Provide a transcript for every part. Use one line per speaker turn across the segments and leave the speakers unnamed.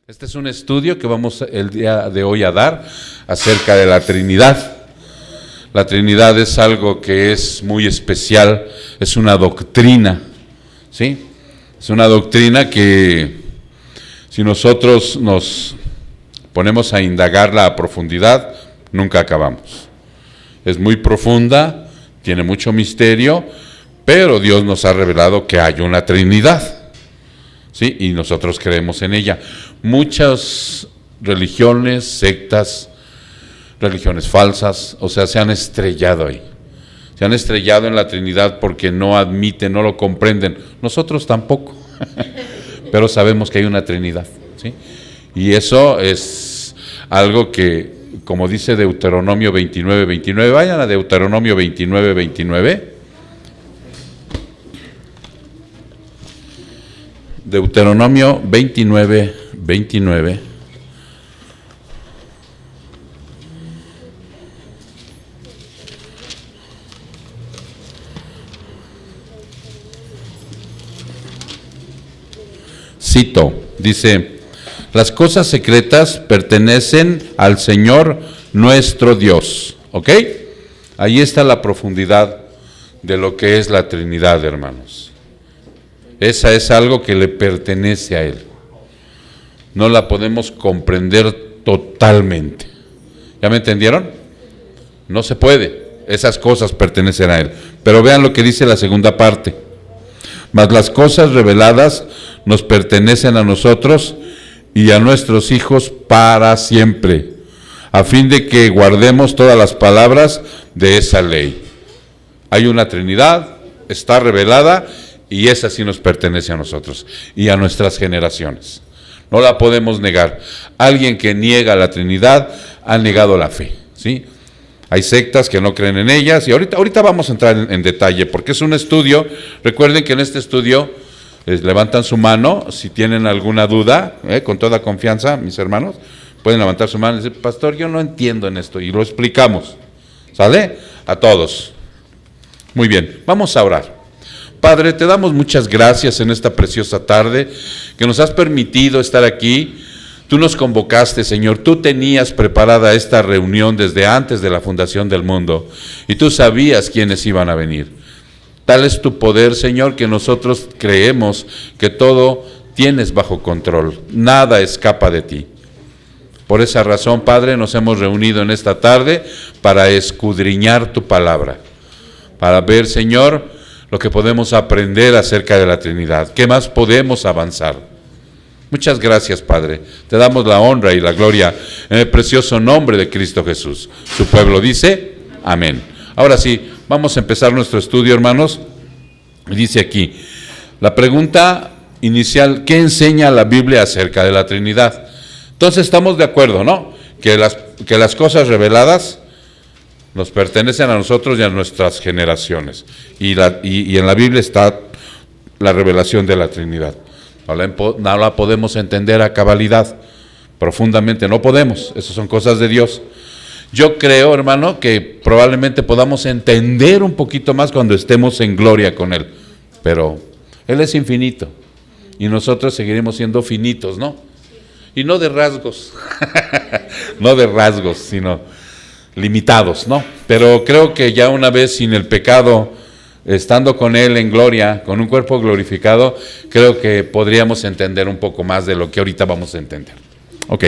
Este es un estudio que vamos el día de hoy a dar acerca de la Trinidad. La Trinidad es algo que es muy especial, es una doctrina, ¿sí? Es una doctrina que si nosotros nos ponemos a indagarla a profundidad, nunca acabamos. Es muy profunda, tiene mucho misterio, pero Dios nos ha revelado que hay una Trinidad. ¿Sí? Y nosotros creemos en ella. Muchas religiones, sectas, religiones falsas, o sea, se han estrellado ahí. Se han estrellado en la Trinidad porque no admiten, no lo comprenden. Nosotros tampoco, pero sabemos que hay una Trinidad, ¿sí? Y eso es algo que, como dice Deuteronomio 29:29, vayan a Deuteronomio 29:29. Deuteronomio 29:29. Cito, dice: las cosas secretas pertenecen al Señor nuestro Dios. ¿Ok? Ahí está la profundidad de lo que es la Trinidad, hermanos. Esa es algo que le pertenece a Él. No la podemos comprender totalmente. ¿Ya me entendieron? No se puede. Esas cosas pertenecen a Él. Pero vean lo que dice la segunda parte. Mas las cosas reveladas nos pertenecen a nosotros y a nuestros hijos para siempre, a fin de que guardemos todas las palabras de esa ley. Hay una Trinidad, está revelada, y esa sí nos pertenece a nosotros y a nuestras generaciones. No la podemos negar. Alguien que niega la Trinidad ha negado la fe, ¿sí? Hay sectas que no creen en ellas y ahorita vamos a entrar en detalle porque es un estudio. Recuerden que en este estudio levantan su mano si tienen alguna duda, con toda confianza, mis hermanos, pueden levantar su mano y decir: pastor, yo no entiendo en esto, y lo explicamos. ¿Sale? A todos. Muy bien, vamos a orar. Padre, te damos muchas gracias en esta preciosa tarde que nos has permitido estar aquí. Tú nos convocaste, Señor, tú tenías preparada esta reunión desde antes de la fundación del mundo y tú sabías quiénes iban a venir. Tal es tu poder, Señor, que nosotros creemos que todo tienes bajo control, nada escapa de ti. Por esa razón, Padre, nos hemos reunido en esta tarde para escudriñar tu palabra, para ver, Señor, lo que podemos aprender acerca de la Trinidad. ¿Qué más podemos avanzar? Muchas gracias, Padre. Te damos la honra y la gloria en el precioso nombre de Cristo Jesús. Su pueblo dice: amén. Ahora sí, vamos a empezar nuestro estudio, hermanos. Dice aquí, la pregunta inicial: ¿qué enseña la Biblia acerca de la Trinidad? Entonces estamos de acuerdo, ¿no? Que las cosas reveladas nos pertenecen a nosotros y a nuestras generaciones. Y en la Biblia está la revelación de la Trinidad. No la podemos entender a cabalidad, profundamente, no podemos. Esas son cosas de Dios. Yo creo, hermano, que probablemente podamos entender un poquito más cuando estemos en gloria con Él. Pero Él es infinito y nosotros seguiremos siendo finitos, ¿no? Y no de rasgos, no de rasgos, sino limitados, ¿no? Pero creo que ya una vez sin el pecado, estando con Él en gloria, con un cuerpo glorificado, creo que podríamos entender un poco más de lo que ahorita vamos a entender. Ok,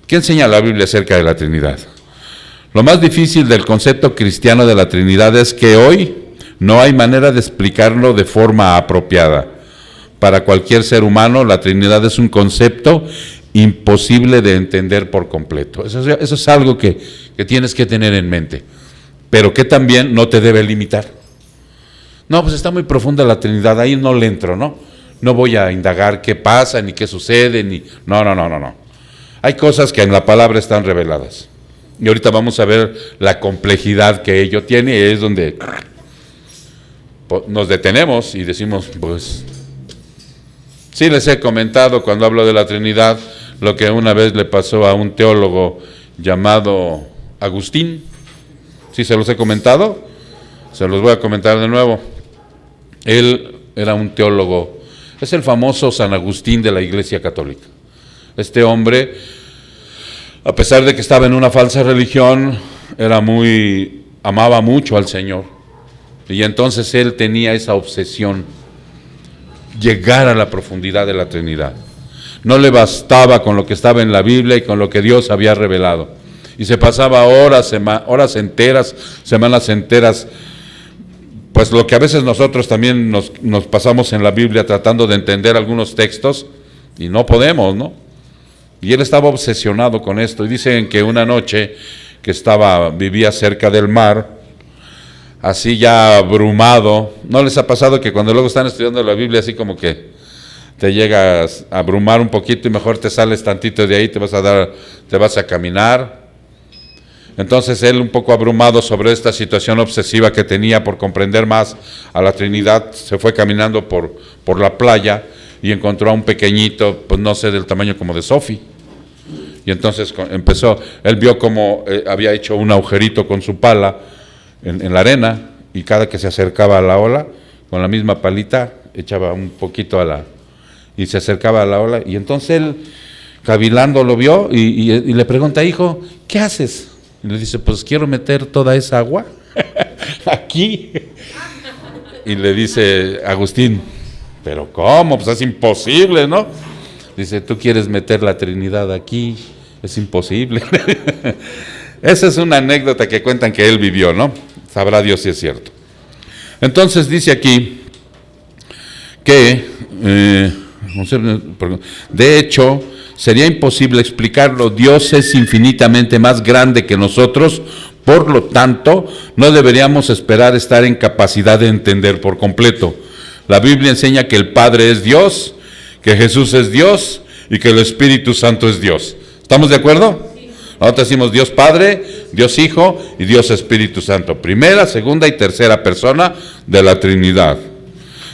¿qué enseña la Biblia acerca de la Trinidad? Lo más difícil del concepto cristiano de la Trinidad es que hoy no hay manera de explicarlo de forma apropiada. Para cualquier ser humano, la Trinidad es un concepto imposible de entender por completo. Eso es algo que tienes que tener en mente, pero que también no te debe limitar. No, pues está muy profunda la Trinidad, ahí no le entro, ¿no? No voy a indagar qué pasa, ni qué sucede, ni... No. Hay cosas que en la palabra están reveladas. Y ahorita vamos a ver la complejidad que ello tiene, y es donde nos detenemos y decimos, pues... Sí les he comentado cuando hablo de la Trinidad lo que una vez le pasó a un teólogo llamado Agustín. ¿Sí se los he comentado? Se los voy a comentar de nuevo. Él era un teólogo, es el famoso San Agustín de la Iglesia Católica. Este hombre, a pesar de que estaba en una falsa religión, amaba mucho al Señor. Y entonces él tenía esa obsesión, llegar a la profundidad de la Trinidad. No le bastaba con lo que estaba en la Biblia y con lo que Dios había revelado. Y se pasaba horas enteras, semanas enteras, pues lo que a veces nosotros también nos pasamos en la Biblia tratando de entender algunos textos y no podemos, ¿no? Y él estaba obsesionado con esto. Y dicen que una noche que vivía cerca del mar, así ya abrumado. ¿No les ha pasado que cuando luego están estudiando la Biblia así como que te llegas a abrumar un poquito y mejor te sales tantito de ahí, te vas a caminar? Entonces él, un poco abrumado sobre esta situación obsesiva que tenía por comprender más a la Trinidad, se fue caminando por la playa y encontró a un pequeñito, pues no sé, del tamaño como de Sophie. Y entonces él vio como había hecho un agujerito con su pala en la arena, y cada que se acercaba a la ola, con la misma palita, echaba un poquito y se acercaba a la ola, y entonces él, cavilando, lo vio, y le pregunta: hijo, ¿qué haces? Y le dice: pues quiero meter toda esa agua aquí. Y le dice Agustín: ¿pero cómo? Pues es imposible, ¿no? Dice: tú quieres meter la Trinidad aquí, es imposible. Esa es una anécdota que cuentan que él vivió, ¿no? Sabrá Dios si es cierto. Entonces dice aquí que, de hecho, sería imposible explicarlo. Dios es infinitamente más grande que nosotros, por lo tanto, no deberíamos esperar estar en capacidad de entender por completo. La Biblia enseña que el Padre es Dios, que Jesús es Dios y que el Espíritu Santo es Dios. ¿Estamos de acuerdo? Nosotros decimos Dios Padre, Dios Hijo y Dios Espíritu Santo. Primera, segunda y tercera persona de la Trinidad.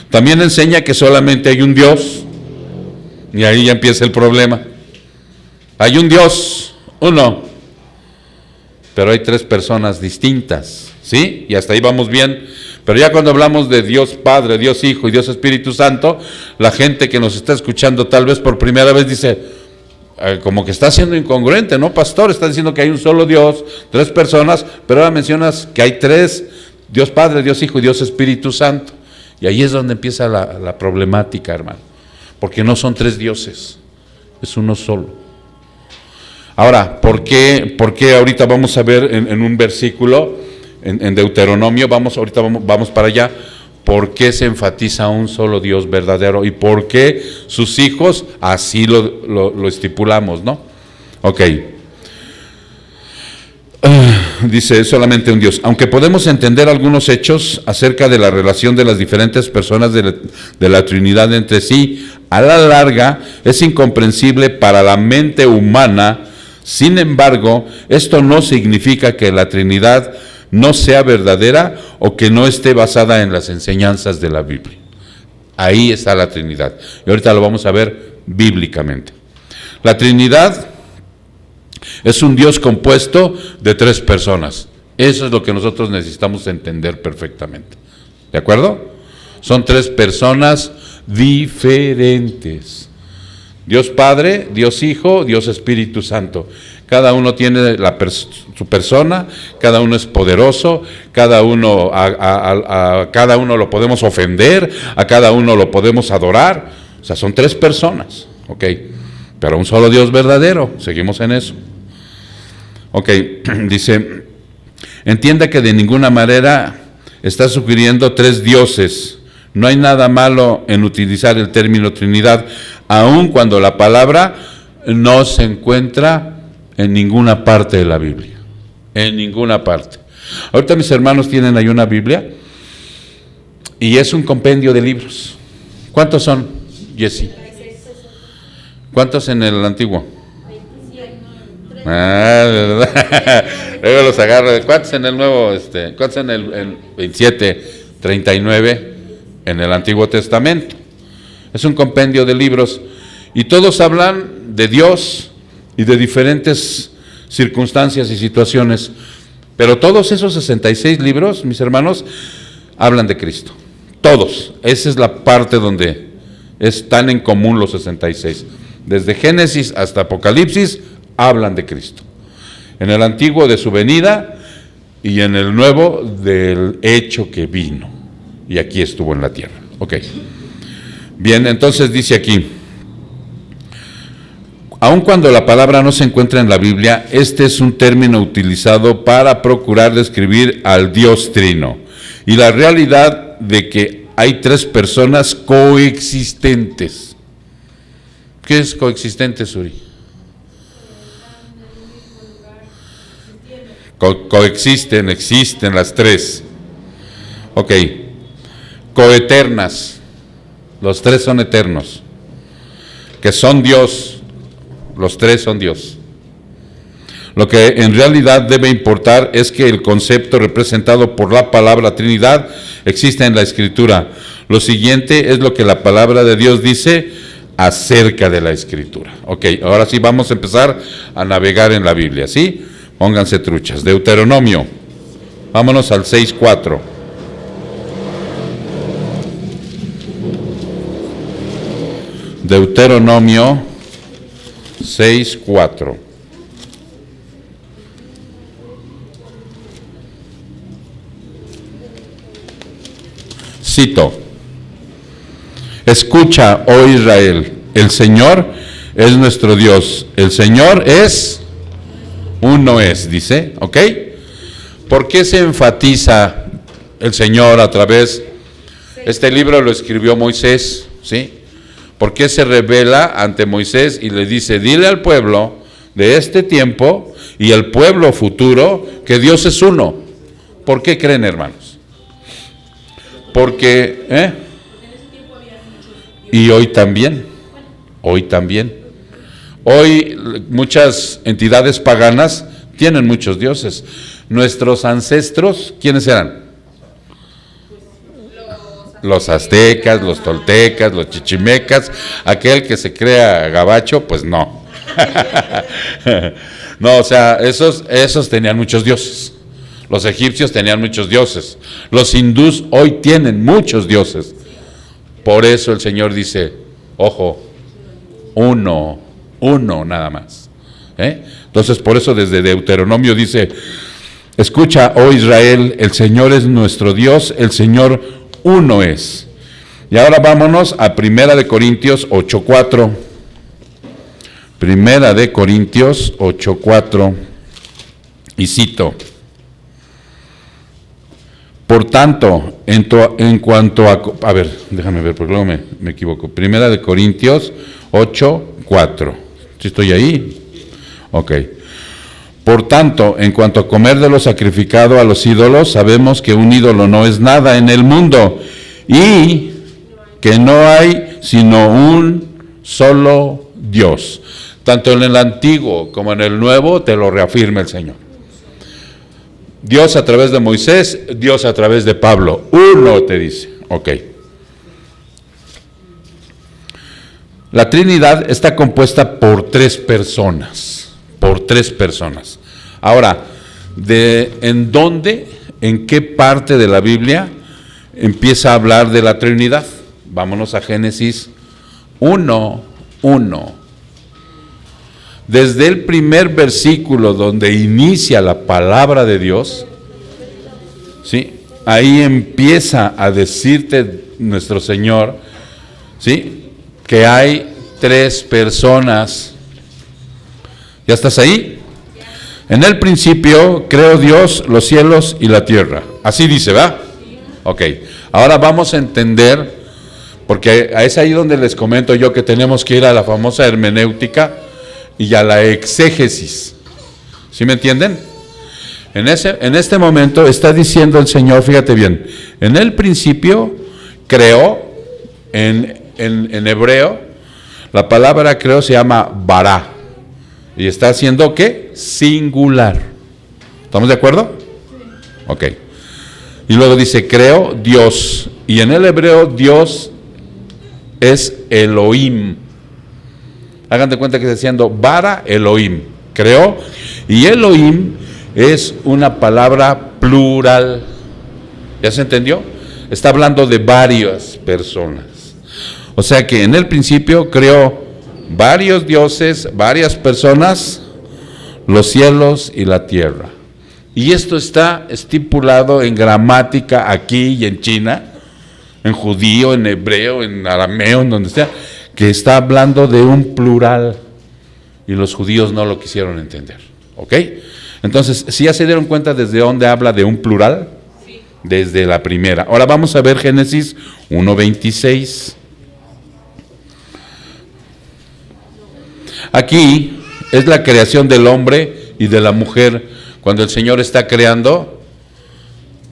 También enseña que solamente hay un Dios. Y ahí ya empieza el problema. Hay un Dios, uno, pero hay tres personas distintas, ¿sí? Y hasta ahí vamos bien. Pero ya cuando hablamos de Dios Padre, Dios Hijo y Dios Espíritu Santo, la gente que nos está escuchando tal vez por primera vez dice: como que está siendo incongruente, ¿no, pastor? Está diciendo que hay un solo Dios, tres personas, pero ahora mencionas que hay tres: Dios Padre, Dios Hijo y Dios Espíritu Santo. Y ahí es donde empieza la problemática, hermano, porque no son tres dioses, es uno solo. Ahora, ¿por qué ahorita vamos a ver en un versículo, en Deuteronomio, vamos para allá, por qué se enfatiza un solo Dios verdadero y por qué sus hijos así lo estipulamos, ¿no? Ok. Dice: solamente un Dios. Aunque podemos entender algunos hechos acerca de la relación de las diferentes personas de la Trinidad entre sí, a la larga es incomprensible para la mente humana. Sin embargo, esto no significa que la Trinidad no sea verdadera o que no esté basada en las enseñanzas de la Biblia. Ahí está la Trinidad. Y ahorita lo vamos a ver bíblicamente. La Trinidad es un Dios compuesto de tres personas. Eso es lo que nosotros necesitamos entender perfectamente. ¿De acuerdo? Son tres personas diferentes. Dios Padre, Dios Hijo, Dios Espíritu Santo. Cada uno tiene su persona, cada uno es poderoso, cada uno a cada uno lo podemos ofender, a cada uno lo podemos adorar. O sea, son tres personas, ¿ok? Pero un solo Dios verdadero, seguimos en eso. Ok, dice: entienda que de ninguna manera está sugiriendo tres dioses. No hay nada malo en utilizar el término Trinidad, aun cuando la palabra no se encuentra en ninguna parte de la Biblia. En ninguna parte. Ahorita mis hermanos tienen ahí una Biblia y es un compendio de libros. ¿Cuántos son, Jessy? ¿Cuántos en el antiguo? Luego los agarro. ¿Cuántos en el nuevo? ¿Cuántos en el 27? 39 en el Antiguo Testamento. Es un compendio de libros y todos hablan de Dios y de diferentes circunstancias y situaciones, pero todos esos 66 libros, mis hermanos, hablan de Cristo. Todos. Esa es la parte donde están en común los 66. Desde Génesis hasta Apocalipsis hablan de Cristo. En el Antiguo de su venida y en el Nuevo del hecho que vino. Y aquí estuvo en la tierra. Ok. Bien, entonces dice aquí, aun cuando la palabra no se encuentra en la Biblia, este es un término utilizado para procurar describir al Dios Trino y la realidad de que hay tres personas coexistentes. ¿Qué es coexistente, Suri? Coexisten, existen las tres. Ok. Coeternas. Los tres son eternos. Que son Dios. Los tres son Dios. Lo que en realidad debe importar es que el concepto representado por la palabra Trinidad existe en la Escritura. Lo siguiente es lo que la palabra de Dios dice acerca de la Escritura. Ok, ahora sí vamos a empezar a navegar en la Biblia, ¿sí? Pónganse truchas. Deuteronomio. Vámonos al 6:4. Deuteronomio 6:4. Cito: escucha, oh Israel, el Señor es nuestro Dios, el Señor es, uno es, dice, ¿ok? ¿Por qué se enfatiza el Señor a través? Este libro lo escribió Moisés, ¿sí? ¿Por qué se revela ante Moisés y le dice, dile al pueblo de este tiempo y el pueblo futuro que Dios es uno? ¿Por qué creen, hermanos? Porque, y hoy también, hoy muchas entidades paganas tienen muchos dioses. Nuestros ancestros, ¿quiénes eran? Los aztecas, los toltecas, los chichimecas. Aquel que se crea gabacho, pues no. No, o sea, esos tenían muchos dioses. Los egipcios tenían muchos dioses. Los hindús hoy tienen muchos dioses. Por eso el Señor dice, ojo, uno nada más. Entonces, por eso desde Deuteronomio dice, escucha, oh Israel, el Señor es nuestro Dios, el Señor uno es. Y ahora vámonos a Primera de Corintios 8:4. Primera de Corintios 8:4. Y cito: por tanto, en cuanto a ver, déjame ver, porque luego me equivoco. Primera de Corintios 8:4. ¿Sí estoy ahí? Ok. Por tanto, en cuanto a comer de lo sacrificado a los ídolos, sabemos que un ídolo no es nada en el mundo y que no hay sino un solo Dios. Tanto en el Antiguo como en el Nuevo te lo reafirma el Señor. Dios a través de Moisés, Dios a través de Pablo. Uno te dice. Ok. La Trinidad está compuesta por tres personas. Por tres personas. Ahora, ¿en dónde, en qué parte de la Biblia empieza a hablar de la Trinidad? Vámonos a Génesis 1:1. Desde el primer versículo donde inicia la palabra de Dios, ¿sí? Ahí empieza a decirte nuestro Señor, ¿sí?, que hay tres personas. ¿Ya estás ahí? En el principio creó Dios los cielos y la tierra. Así dice, ¿va? Ok. Ahora vamos a entender, porque es ahí donde les comento yo que tenemos que ir a la famosa hermenéutica y a la exégesis. ¿Sí me entienden? En este momento está diciendo el Señor, fíjate bien, en el principio creó, en hebreo, la palabra creó se llama bara. Y está haciendo ¿qué? Singular. ¿Estamos de acuerdo? Ok. Y luego dice, creó Dios. Y en el hebreo Dios es Elohim. Hagan de cuenta que está diciendo bara Elohim. Creó. Y Elohim es una palabra plural. ¿Ya se entendió? Está hablando de varias personas. O sea que en el principio creó varios dioses, varias personas, los cielos y la tierra. Y esto está estipulado en gramática aquí y en China, en judío, en hebreo, en arameo, en donde sea, que está hablando de un plural. Y los judíos no lo quisieron entender. ¿Ok? Entonces, ¿sí ya se dieron cuenta desde dónde habla de un plural? Sí. Desde la primera. Ahora vamos a ver Génesis 1:26. Aquí es la creación del hombre y de la mujer. Cuando el Señor está creando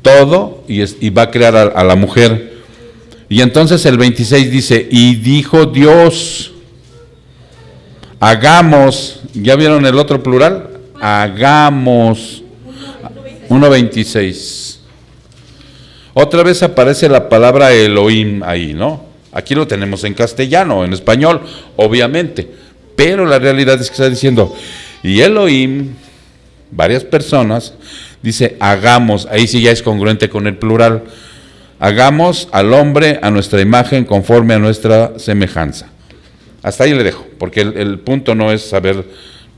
todo y va a crear a la mujer. Y entonces el 26 dice, y dijo Dios, hagamos, ¿ya vieron el otro plural? Hagamos. 1:26. Otra vez aparece la palabra Elohim ahí, ¿no? Aquí lo tenemos en castellano, en español, obviamente. Pero la realidad es que está diciendo, y Elohim, varias personas, dice, hagamos, ahí sí ya es congruente con el plural, hagamos al hombre a nuestra imagen conforme a nuestra semejanza. Hasta ahí le dejo, porque el punto no es saber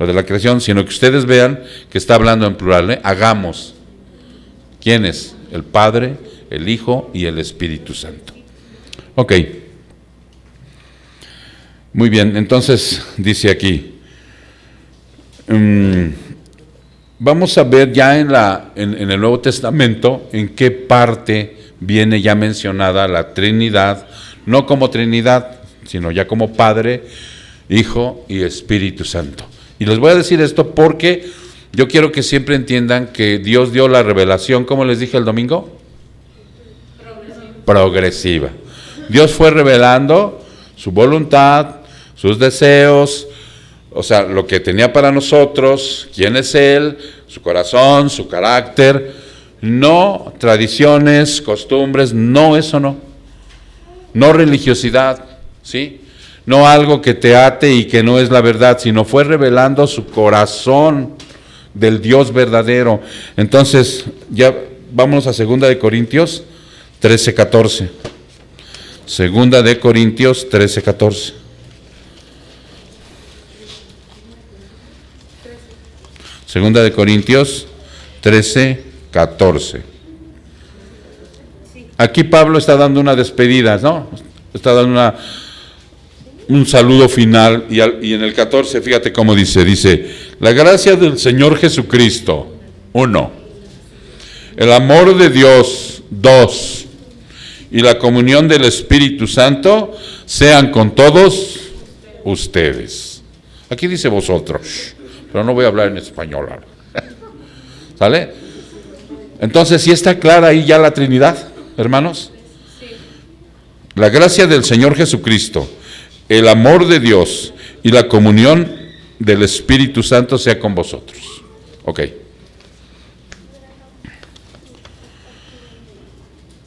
lo de la creación, sino que ustedes vean que está hablando en plural, ¿eh? Hagamos. ¿Quién es? El Padre, el Hijo y el Espíritu Santo. Ok. Muy bien, entonces dice aquí, vamos a ver ya en el Nuevo Testamento en qué parte viene ya mencionada la Trinidad, no como Trinidad, sino ya como Padre, Hijo y Espíritu Santo. Y les voy a decir esto porque yo quiero que siempre entiendan que Dios dio la revelación, ¿cómo les dije el domingo? Progresiva. Dios fue revelando su voluntad, sus deseos, o sea, lo que tenía para nosotros, quién es Él, su corazón, su carácter, no tradiciones, costumbres, no, eso no. No religiosidad, ¿sí? No algo que te ate y que no es la verdad, sino fue revelando su corazón del Dios verdadero. Entonces, ya vámonos a 2 de Corintios 13:14. 2 de Corintios 13:14. 2 de Corintios 13:14. Aquí Pablo está dando una despedida, ¿no? Está dando un saludo final y en el 14, fíjate cómo dice, la gracia del Señor Jesucristo, 1, el amor de Dios, 2, y la comunión del Espíritu Santo sean con todos ustedes. Aquí dice vosotros, pero no voy a hablar en español ahora. ¿Sale? Entonces, ¿sí está clara ahí ya la Trinidad, hermanos? Sí. La gracia del Señor Jesucristo, el amor de Dios y la comunión del Espíritu Santo sea con vosotros. Ok.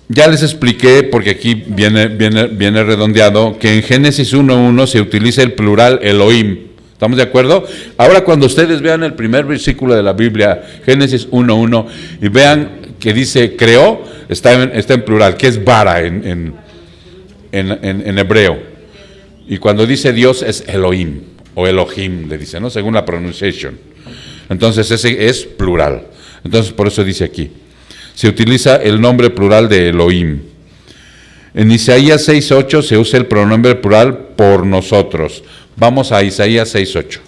Ya les expliqué, porque aquí viene redondeado, que en Génesis 1:1 se utiliza el plural Elohim. ¿Estamos de acuerdo? Ahora cuando ustedes vean el primer versículo de la Biblia, Génesis 1:1, y vean que dice creó, está en plural, que es bara en hebreo. Y cuando dice Dios es Elohim, o Elohim, le dice, ¿no? Según la pronunciación. Entonces ese es plural. Entonces por eso dice aquí, se utiliza el nombre plural de Elohim. En Isaías 6:8 se usa el pronombre plural por nosotros. Vamos a Isaías 6:8.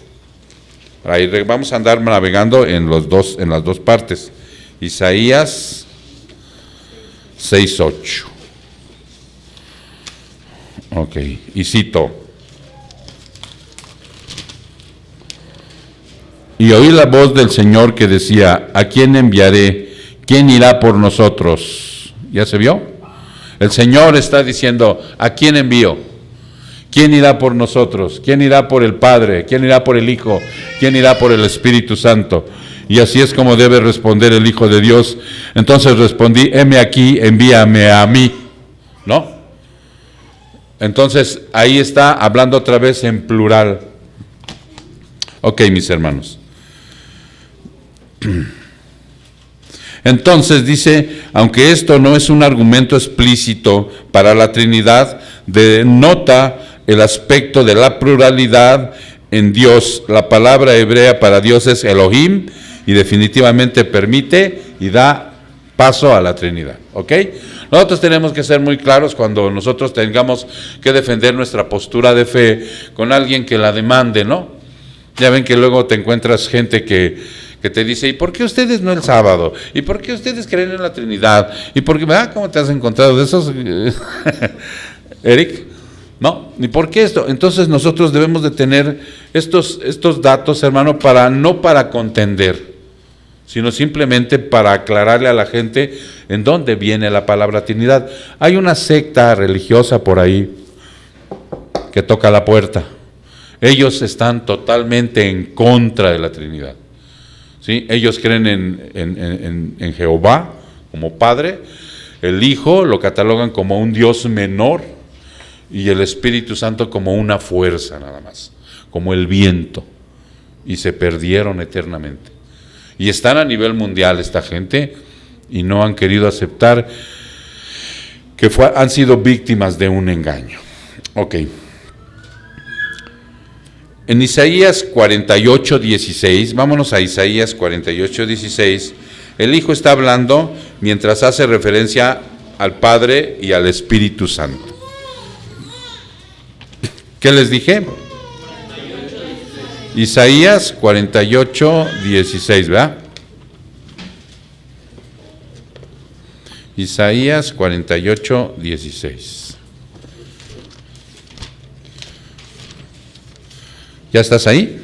Ahí vamos a andar navegando en las dos partes. Isaías 6:8. Ok, y cito. Y oí la voz del Señor que decía, ¿a quién enviaré? ¿Quién irá por nosotros? ¿Ya se vio? El Señor está diciendo, ¿a quién envío? ¿Quién irá por nosotros? ¿Quién irá por el Padre? ¿Quién irá por el Hijo? ¿Quién irá por el Espíritu Santo? Y así es como debe responder el Hijo de Dios. Entonces respondí, heme aquí, envíame a mí. ¿No? Entonces ahí está hablando otra vez en plural. Ok, mis hermanos. Entonces dice, aunque esto no es un argumento explícito para la Trinidad, denota el aspecto de la pluralidad en Dios. La palabra hebrea para Dios es Elohim y definitivamente permite y da paso a la Trinidad, ¿ok? Nosotros tenemos que ser muy claros cuando nosotros tengamos que defender nuestra postura de fe con alguien que la demande, ¿no? Ya ven que luego te encuentras gente que te dice, ¿y por qué ustedes no el sábado? ¿Y por qué ustedes creen en la Trinidad? ¿Y por qué, cómo te has encontrado de esos, Eric? ¿No? ¿Y por qué esto? Entonces nosotros debemos de tener estos datos, hermano, no para contender, sino simplemente para aclararle a la gente en dónde viene la palabra Trinidad. Hay una secta religiosa por ahí que toca la puerta. Ellos están totalmente en contra de la Trinidad, ¿sí? Ellos creen en Jehová como Padre, el Hijo lo catalogan como un Dios menor y el Espíritu Santo como una fuerza nada más, como el viento, y se perdieron eternamente. Y están a nivel mundial esta gente y no han querido aceptar que han sido víctimas de un engaño. Ok. En Isaías 48:16, vámonos a Isaías 48:16, el Hijo está hablando mientras hace referencia al Padre y al Espíritu Santo. ¿Qué les dije? Isaías 48:16, ¿verdad? Isaías 48:16. ¿Ya estás ahí?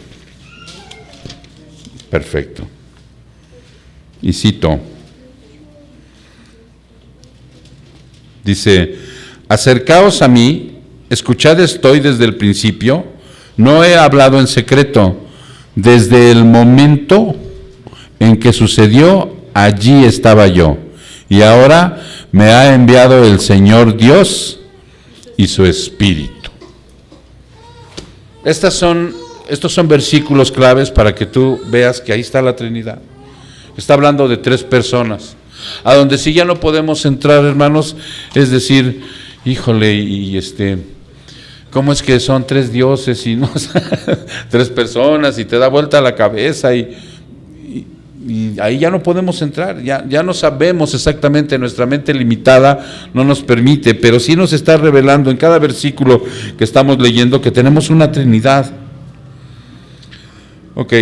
Perfecto. Y cito. Dice, acercaos a mí, escuchad estoy desde el principio, no he hablado en secreto, desde el momento en que sucedió, allí estaba yo, y ahora me ha enviado el Señor Dios y su Espíritu. Estos son versículos claves para que tú veas que ahí está la Trinidad. Está hablando de 3 personas. A donde sí ya no podemos entrar, hermanos, es decir, híjole, ¿cómo es que son 3 dioses y no 3 personas y te da vuelta la cabeza y ahí ya no podemos entrar, ya no sabemos exactamente, nuestra mente limitada no nos permite, pero sí nos está revelando en cada versículo que estamos leyendo que tenemos una Trinidad. Ok.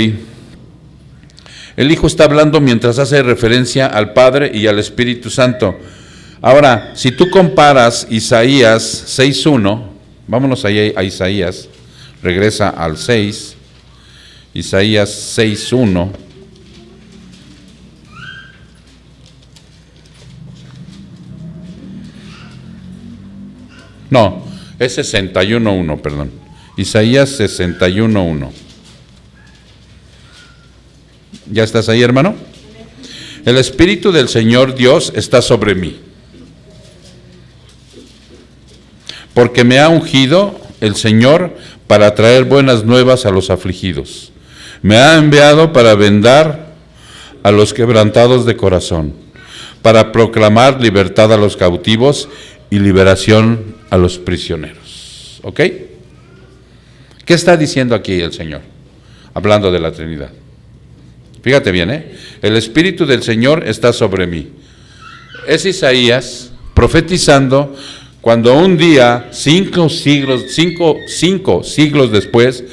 El Hijo está hablando mientras hace referencia al Padre y al Espíritu Santo. Ahora, si tú comparas Isaías 6:1, vámonos a Isaías, regresa al 6, Isaías 6:1. No, es 61:1, perdón. Isaías 61:1. ¿Ya estás ahí, hermano? El Espíritu del Señor Dios está sobre mí, porque me ha ungido el Señor para traer buenas nuevas a los afligidos. Me ha enviado para vendar a los quebrantados de corazón, para proclamar libertad a los cautivos y liberación a los prisioneros. ¿Ok? ¿Qué está diciendo aquí el Señor? Hablando de la Trinidad. Fíjate bien, el Espíritu del Señor está sobre mí. Es Isaías profetizando cuando un día, 5 siglos después,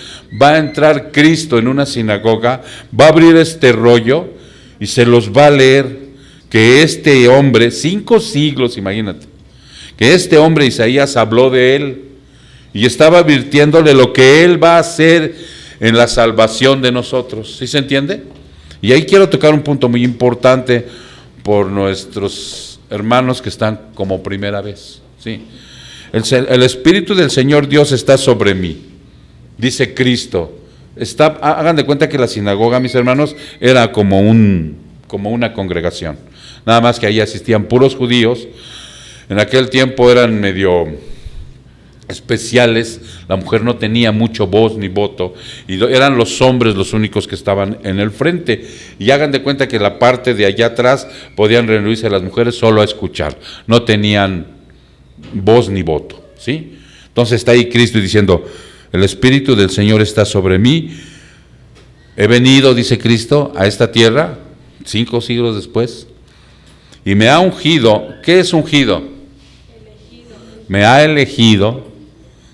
va a entrar Cristo en una sinagoga, va a abrir este rollo y se los va a leer que este hombre, 5 siglos, imagínate, que este hombre Isaías habló de él y estaba advirtiéndole lo que él va a hacer en la salvación de nosotros. ¿Sí se entiende? Y ahí quiero tocar un punto muy importante por nuestros hermanos que están como primera vez. ¿Sí? El Espíritu del Señor Dios está sobre mí, dice Cristo. Hagan de cuenta que la sinagoga, mis hermanos, era como una congregación. Nada más que ahí asistían puros judíos. En aquel tiempo eran medio especiales, la mujer no tenía mucho voz ni voto, y eran los hombres los únicos que estaban en el frente, y hagan de cuenta que la parte de allá atrás podían reunirse las mujeres solo a escuchar, no tenían voz ni voto, ¿sí? Entonces está ahí Cristo diciendo, el Espíritu del Señor está sobre mí. He venido, dice Cristo, a esta tierra, 5 siglos después, y me ha ungido. ¿Qué es ungido? Me ha elegido,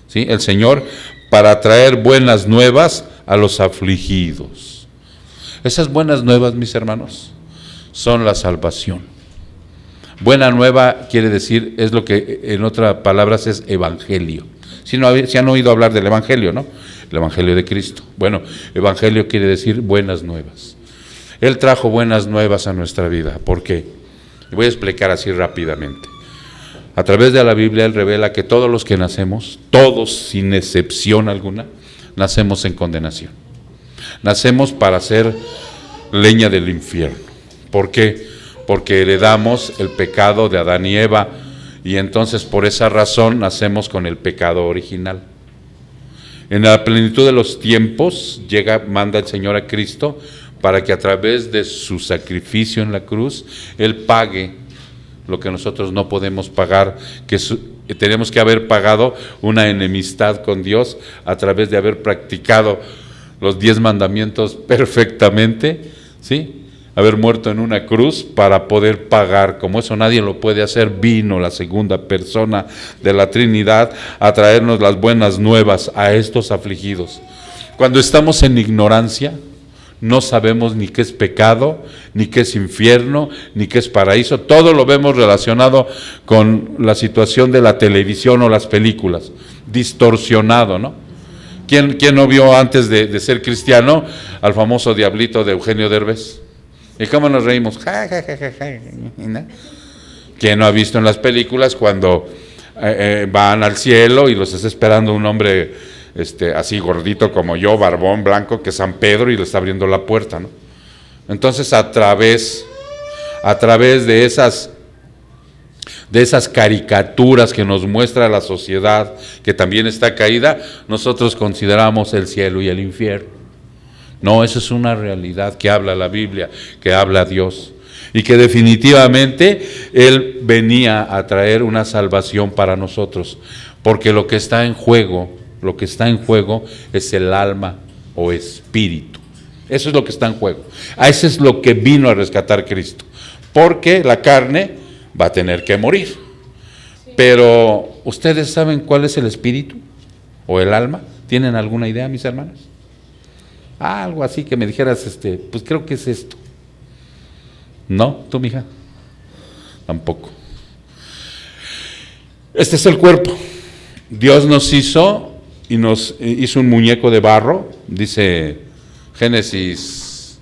¿sí?, el Señor, para traer buenas nuevas a los afligidos. Esas buenas nuevas, mis hermanos, son la salvación. Buena nueva quiere decir, es lo que en otras palabras es evangelio. Si han oído hablar del evangelio, ¿no? El evangelio de Cristo. Bueno, evangelio quiere decir buenas nuevas. Él trajo buenas nuevas a nuestra vida. ¿Por qué? Voy a explicar así rápidamente. A través de la Biblia Él revela que todos los que nacemos, todos sin excepción alguna, nacemos en condenación. Nacemos para ser leña del infierno. ¿Por qué? Porque heredamos el pecado de Adán y Eva, y entonces por esa razón nacemos con el pecado original. En la plenitud de los tiempos manda el Señor a Cristo para que a través de su sacrificio en la cruz Él pague lo que nosotros no podemos pagar, que tenemos que haber pagado una enemistad con Dios a través de haber practicado los 10 mandamientos perfectamente, ¿sí?, haber muerto en una cruz para poder pagar. Como eso nadie lo puede hacer, vino la segunda persona de la Trinidad a traernos las buenas nuevas a estos afligidos. Cuando estamos en ignorancia, no sabemos ni qué es pecado, ni qué es infierno, ni qué es paraíso. Todo lo vemos relacionado con la situación de la televisión o las películas, distorsionado, ¿no? ¿Quién no vio antes de ser cristiano al famoso diablito de Eugenio Derbez? ¿Y cómo nos reímos? Ja, ja, ja, ja, ja, ¿no? ¿Quién no ha visto en las películas cuando van al cielo y los está esperando un hombre así gordito como yo, barbón, blanco, que es San Pedro, y le está abriendo la puerta, ¿no? Entonces a través de esas caricaturas que nos muestra la sociedad, que también está caída, nosotros consideramos el cielo y el infierno. No, eso es una realidad que habla la Biblia, que habla Dios, y que definitivamente Él venía a traer una salvación para nosotros, porque lo que está en juego es el alma o espíritu. Eso es lo que está en juego. Eso es lo que vino a rescatar Cristo, porque la carne va a tener que morir. Pero, ¿ustedes saben cuál es el espíritu o el alma? ¿Tienen alguna idea, mis hermanos? Algo así que me dijeras, pues creo que es esto. ¿No? ¿Tú, mija? Tampoco. Este es el cuerpo. Dios nos hizo y nos hizo un muñeco de barro, dice Génesis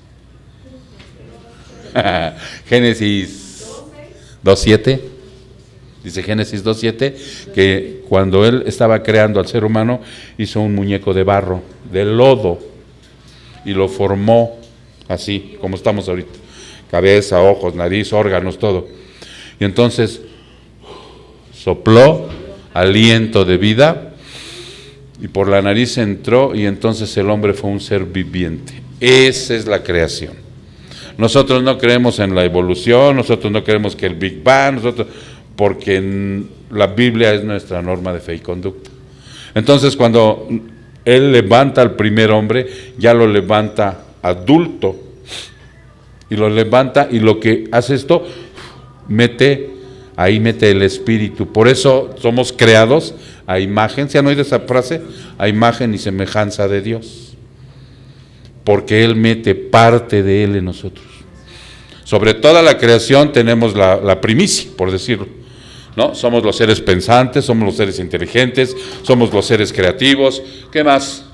2:7. Dice Génesis 2:7 que cuando Él estaba creando al ser humano, hizo un muñeco de barro, de lodo, y lo formó así, como estamos ahorita. Cabeza, ojos, nariz, órganos, todo. Y entonces sopló aliento de vida, y por la nariz entró, y entonces el hombre fue un ser viviente. Esa es la creación. Nosotros no creemos en la evolución, nosotros no creemos que el Big Bang, porque la Biblia es nuestra norma de fe y conducta. Entonces cuando Él levanta al primer hombre, ya lo levanta adulto, y lo levanta, y lo que hace esto, mete el espíritu. Por eso somos creados a imagen, ¿se han oído esa frase? A imagen y semejanza de Dios, porque Él mete parte de Él en nosotros. Sobre toda la creación tenemos la primicia, por decirlo, ¿no? Somos los seres pensantes, somos los seres inteligentes, somos los seres creativos. ¿Qué más?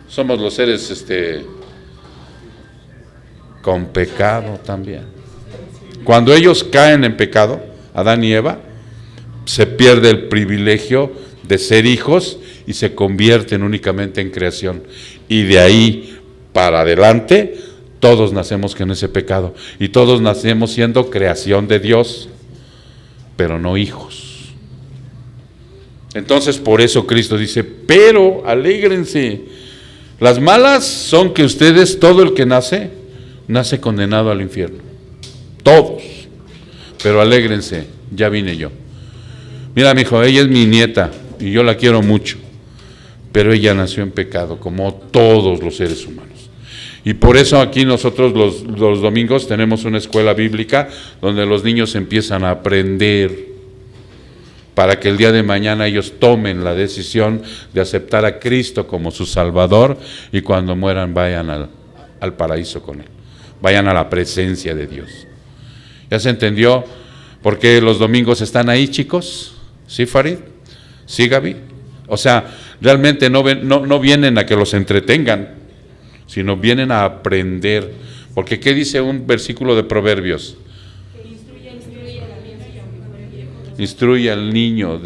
Somos los seres con pecado también. Cuando ellos caen en pecado, Adán y Eva, se pierde el privilegio de ser hijos y se convierten únicamente en creación. Y de ahí para adelante, todos nacemos con ese pecado, y todos nacemos siendo creación de Dios, pero no hijos. Entonces por eso Cristo dice, pero alégrense. Las malas son que ustedes, todo el que nace condenado al infierno. Todos. Pero alégrense, ya vine yo. Mira, mijo, ella es mi nieta. y yo la quiero mucho, pero ella nació en pecado, como todos los seres humanos. Y por eso aquí nosotros los domingos tenemos una escuela bíblica donde los niños empiezan a aprender para que el día de mañana ellos tomen la decisión de aceptar a Cristo como su Salvador y cuando mueran vayan al paraíso con Él, vayan a la presencia de Dios. ¿Ya se entendió por qué los domingos están ahí, chicos? ¿Sí, Farid? ¿Sí, Gaby? O sea, realmente no vienen a que los entretengan, sino vienen a aprender. Porque ¿qué dice un versículo de Proverbios? Instruye al niño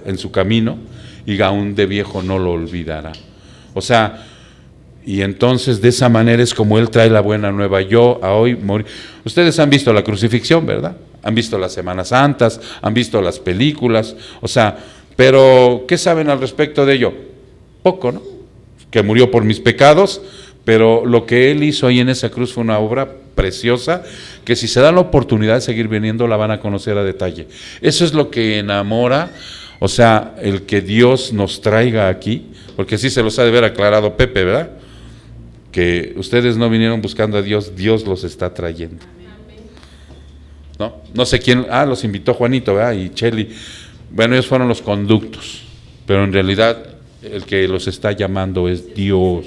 en su camino y aún de viejo no lo olvidará. O sea, y entonces de esa manera es como Él trae la buena nueva. Yo a hoy morí. Ustedes han visto la crucifixión, ¿verdad? Han visto las Semanas Santas, han visto las películas, o sea, pero ¿qué saben al respecto de ello? Poco, ¿no? Que murió por mis pecados, pero lo que Él hizo ahí en esa cruz fue una obra preciosa, que si se da la oportunidad de seguir viniendo, la van a conocer a detalle. Eso es lo que enamora, o sea, el que Dios nos traiga aquí, porque así se los ha de haber aclarado Pepe, ¿verdad? Que ustedes no vinieron buscando a Dios, Dios los está trayendo. No sé quién, los invitó Juanito, ¿verdad? Y Cheli. Bueno, ellos fueron los conductos, pero en realidad el que los está llamando es Dios.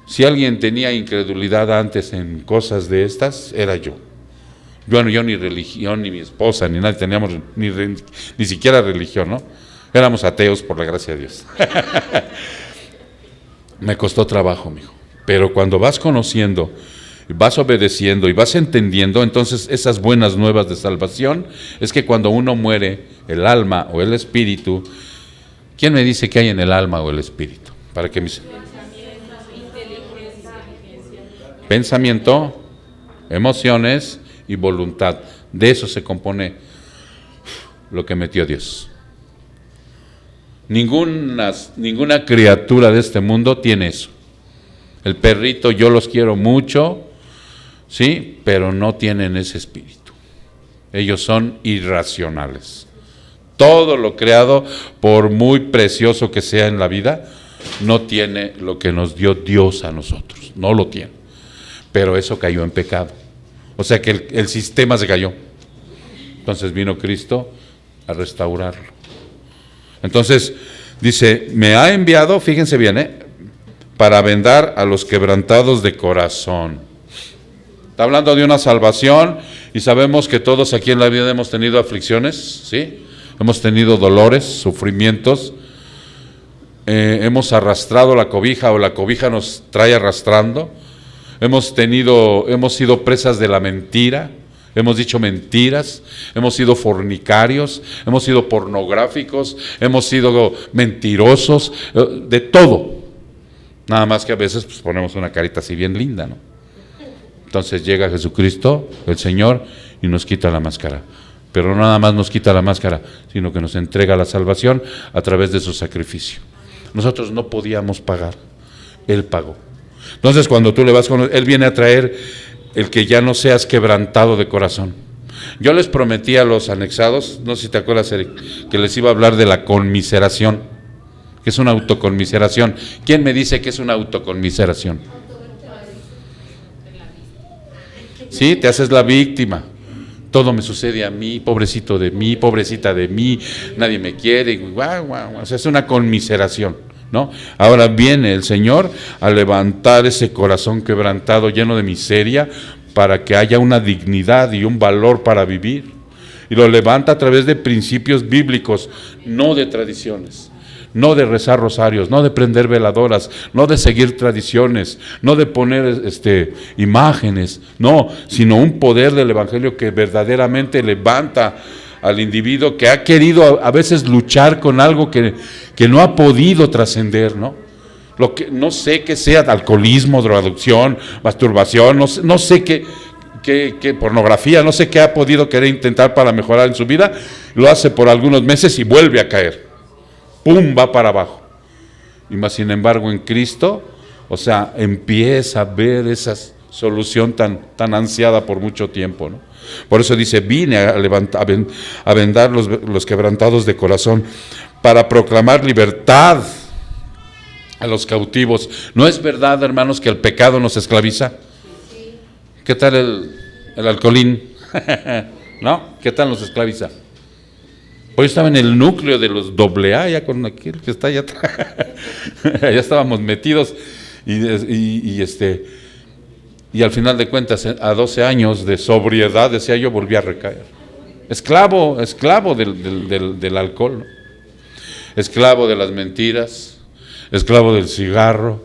Si alguien tenía incredulidad antes en cosas de estas, era yo. Bueno, yo ni religión, ni mi esposa, ni nadie teníamos ni siquiera religión, ¿no? Éramos ateos por la gracia de Dios. Me costó trabajo, mijo. Pero cuando vas conociendo, vas obedeciendo y vas entendiendo, entonces esas buenas nuevas de salvación, es que cuando uno muere, el alma o el espíritu, ¿quién me dice qué hay en el alma o el espíritu? ¿Para qué me dice? Pensamiento, emociones y voluntad. De eso se compone lo que metió Dios. Ninguna criatura de este mundo tiene eso. El perrito, yo los quiero mucho, sí, pero no tienen ese espíritu. Ellos son irracionales. Todo lo creado, por muy precioso que sea en la vida, no tiene lo que nos dio Dios a nosotros. No lo tiene. Pero eso cayó en pecado. O sea que el sistema se cayó. Entonces vino Cristo a restaurarlo. Entonces dice, me ha enviado, fíjense bien, para vendar a los quebrantados de corazón. Está hablando de una salvación y sabemos que todos aquí en la vida hemos tenido aflicciones, ¿sí? Hemos tenido dolores, sufrimientos, hemos arrastrado la cobija o la cobija nos trae arrastrando. Hemos sido presas de la mentira, hemos dicho mentiras, hemos sido fornicarios, hemos sido pornográficos, hemos sido mentirosos, de todo. Nada más que a veces pues, ponemos una carita así bien linda, ¿no? Entonces llega Jesucristo, el Señor, y nos quita la máscara. Pero no nada más nos quita la máscara, sino que nos entrega la salvación a través de su sacrificio. Nosotros no podíamos pagar, Él pagó. Entonces cuando tú le vas con Él viene a traer el que ya no seas quebrantado de corazón. Yo les prometí a los anexados, no sé si te acuerdas, Eric, que les iba a hablar de la conmiseración, que es una autoconmiseración. ¿Quién me dice que es una autoconmiseración? Sí, te haces la víctima. Todo me sucede a mí, pobrecito de mí, pobrecita de mí, nadie me quiere, o sea, es una conmiseración. ¿No? Ahora viene el Señor a levantar ese corazón quebrantado, lleno de miseria, para que haya una dignidad y un valor para vivir. Y lo levanta a través de principios bíblicos, no de tradiciones, no de rezar rosarios, no de prender veladoras, no de seguir tradiciones, no de poner imágenes, no, sino un poder del Evangelio que verdaderamente levanta al individuo que ha querido a veces luchar con algo que no ha podido trascender, ¿no? No sé qué sea, alcoholismo, drogadicción, masturbación, no sé qué pornografía, no sé qué ha podido querer intentar para mejorar en su vida, lo hace por algunos meses y vuelve a caer, ¡pum!, va para abajo. Y más sin embargo en Cristo, o sea, empieza a ver esa solución tan ansiada por mucho tiempo, ¿no? Por eso dice, vine a vendar los quebrantados de corazón, para proclamar libertad a los cautivos. ¿No es verdad, hermanos, que el pecado nos esclaviza? ¿Qué tal el alcoholín? ¿No? ¿Qué tal nos esclaviza? Hoy estaba en el núcleo de los AA, ya con aquel que está allá atrás. Ya estábamos metidos y al final de cuentas, a 12 años de sobriedad, decía yo, volví a recaer. Esclavo del alcohol, ¿no? Esclavo de las mentiras, esclavo del cigarro,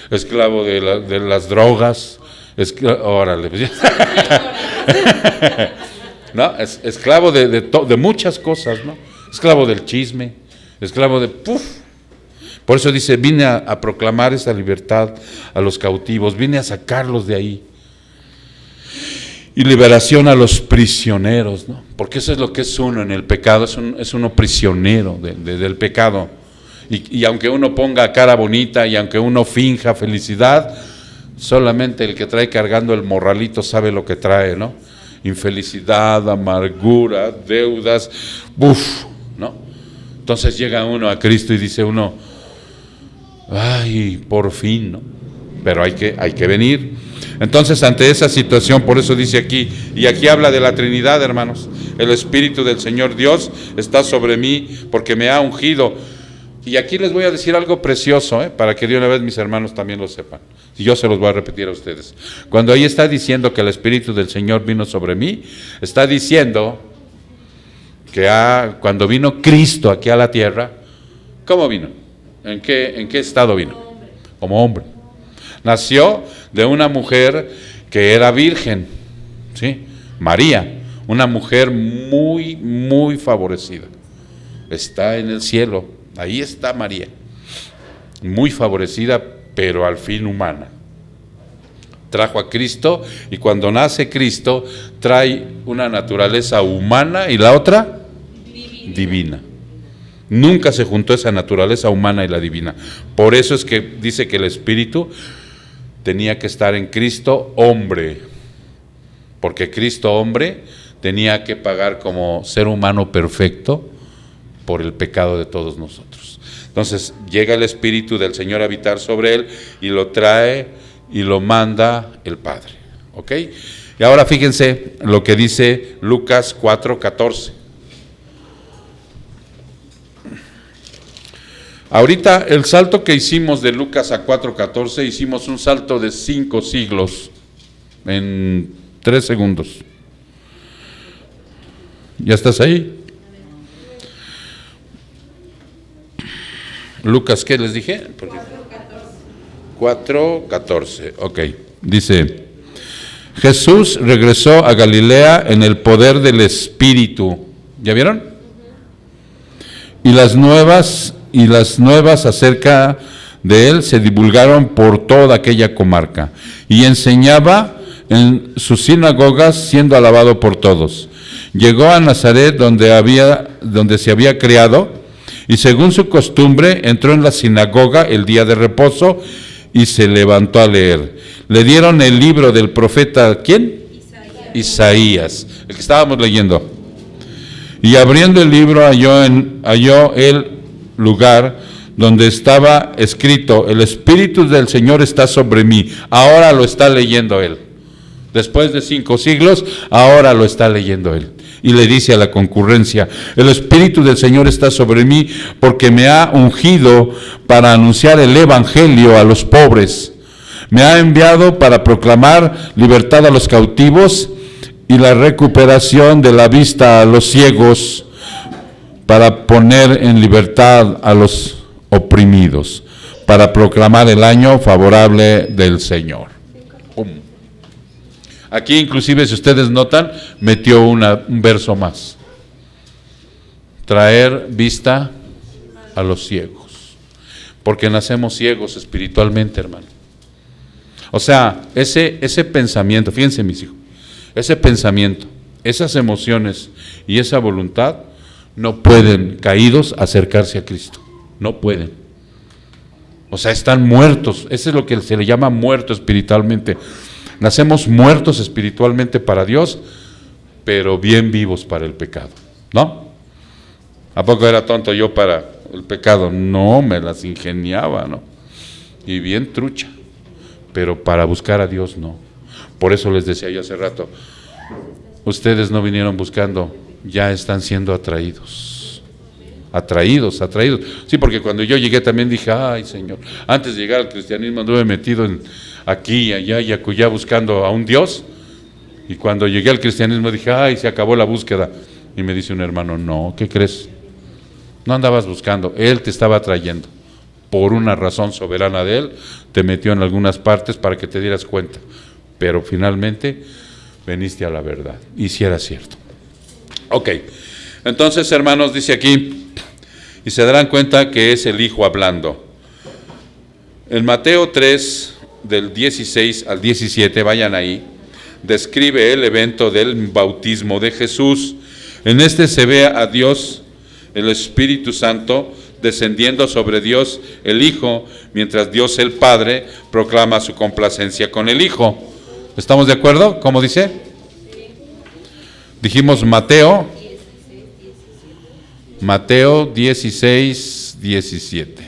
esclavo de las drogas, órale. ¿No? Esclavo de muchas cosas, ¿no? Esclavo del chisme, esclavo de... Por eso dice, vine a proclamar esa libertad a los cautivos, vine a sacarlos de ahí. Y liberación a los prisioneros, ¿no? Porque eso es lo que es uno en el pecado, es uno prisionero del pecado. Y aunque uno ponga cara bonita y aunque uno finja felicidad, solamente el que trae cargando el morralito sabe lo que trae, ¿no? Infelicidad, amargura, deudas, ¿no? Entonces llega uno a Cristo y dice uno, ay, por fin, ¿no? Pero hay que venir. Entonces, ante esa situación, por eso dice aquí, y aquí habla de la Trinidad, hermanos, el Espíritu del Señor Dios está sobre mí porque me ha ungido. Y aquí les voy a decir algo precioso, para que de una vez mis hermanos también lo sepan. Y yo se los voy a repetir a ustedes. Cuando ahí está diciendo que el Espíritu del Señor vino sobre mí, está diciendo que cuando vino Cristo aquí a la tierra, ¿cómo vino? ¿En qué estado vino? Como hombre. Nació de una mujer que era virgen, ¿sí? María, una mujer muy, muy favorecida. Está en el cielo, ahí está María, muy favorecida, pero al fin humana. Trajo a Cristo, y cuando nace Cristo, trae una naturaleza humana y la otra divina. Nunca se juntó esa naturaleza humana y la divina. Por eso es que dice que el Espíritu tenía que estar en Cristo hombre, porque Cristo hombre tenía que pagar como ser humano perfecto por el pecado de todos nosotros. Entonces llega el Espíritu del Señor a habitar sobre él y lo trae y lo manda el Padre. ¿Ok? Y ahora fíjense lo que dice Lucas 4:14. Ahorita el salto que hicimos de Lucas a 4:14, hicimos un salto de 5 siglos en 3 segundos. ¿Ya estás ahí? Lucas, ¿qué les dije? 4:14, ok. Dice, Jesús regresó a Galilea en el poder del Espíritu. ¿Ya vieron? Y las nuevas acerca de él se divulgaron por toda aquella comarca, y enseñaba en sus sinagogas, siendo alabado por todos. Llegó a Nazaret, donde se había criado, y según su costumbre entró en la sinagoga el día de reposo y se levantó a leer. Le dieron el libro del profeta, ¿quién? Isaías, el que estábamos leyendo. Y abriendo el libro halló el lugar donde estaba escrito, el Espíritu del Señor está sobre mí. Ahora lo está leyendo él. Después de 5 siglos, ahora lo está leyendo él. Y le dice a la concurrencia, el Espíritu del Señor está sobre mí porque me ha ungido para anunciar el Evangelio a los pobres. Me ha enviado para proclamar libertad a los cautivos y la recuperación de la vista a los ciegos, para poner en libertad a los oprimidos, para proclamar el año favorable del Señor. ¡Pum! Aquí inclusive, si ustedes notan, metió un verso más. Traer vista a los ciegos, porque nacemos ciegos espiritualmente, hermano. O sea, ese pensamiento, fíjense mis hijos, ese pensamiento, esas emociones y esa voluntad no pueden, caídos, acercarse a Cristo. No pueden. O sea, están muertos. Eso es lo que se le llama muerto espiritualmente. Nacemos muertos espiritualmente para Dios pero bien vivos para el pecado, ¿no? ¿A poco era tonto yo para el pecado? No, me las ingeniaba, ¿no? Y bien trucha, pero para buscar a Dios no. Por eso les decía yo hace rato, ustedes no vinieron buscando, ya están siendo atraídos. Atraídos. Sí, porque cuando yo llegué también dije, ay Señor, antes de llegar al cristianismo anduve metido aquí, allá y acullá buscando a un Dios. Y cuando llegué al cristianismo dije, ay, se acabó la búsqueda. Y me dice un hermano, no, ¿qué crees? No andabas buscando, Él te estaba atrayendo. Por una razón soberana de Él, te metió en algunas partes para que te dieras cuenta. Pero finalmente veniste a la verdad. Y si era cierto. Ok, entonces hermanos, dice aquí, y se darán cuenta que es el Hijo hablando. En Mateo 3, del 16 al 17, vayan ahí, describe el evento del bautismo de Jesús. En este se ve a Dios, el Espíritu Santo, descendiendo sobre Dios el Hijo, mientras Dios el Padre proclama su complacencia con el Hijo. ¿Estamos de acuerdo? ¿Cómo dice? Dijimos Mateo 16, 17.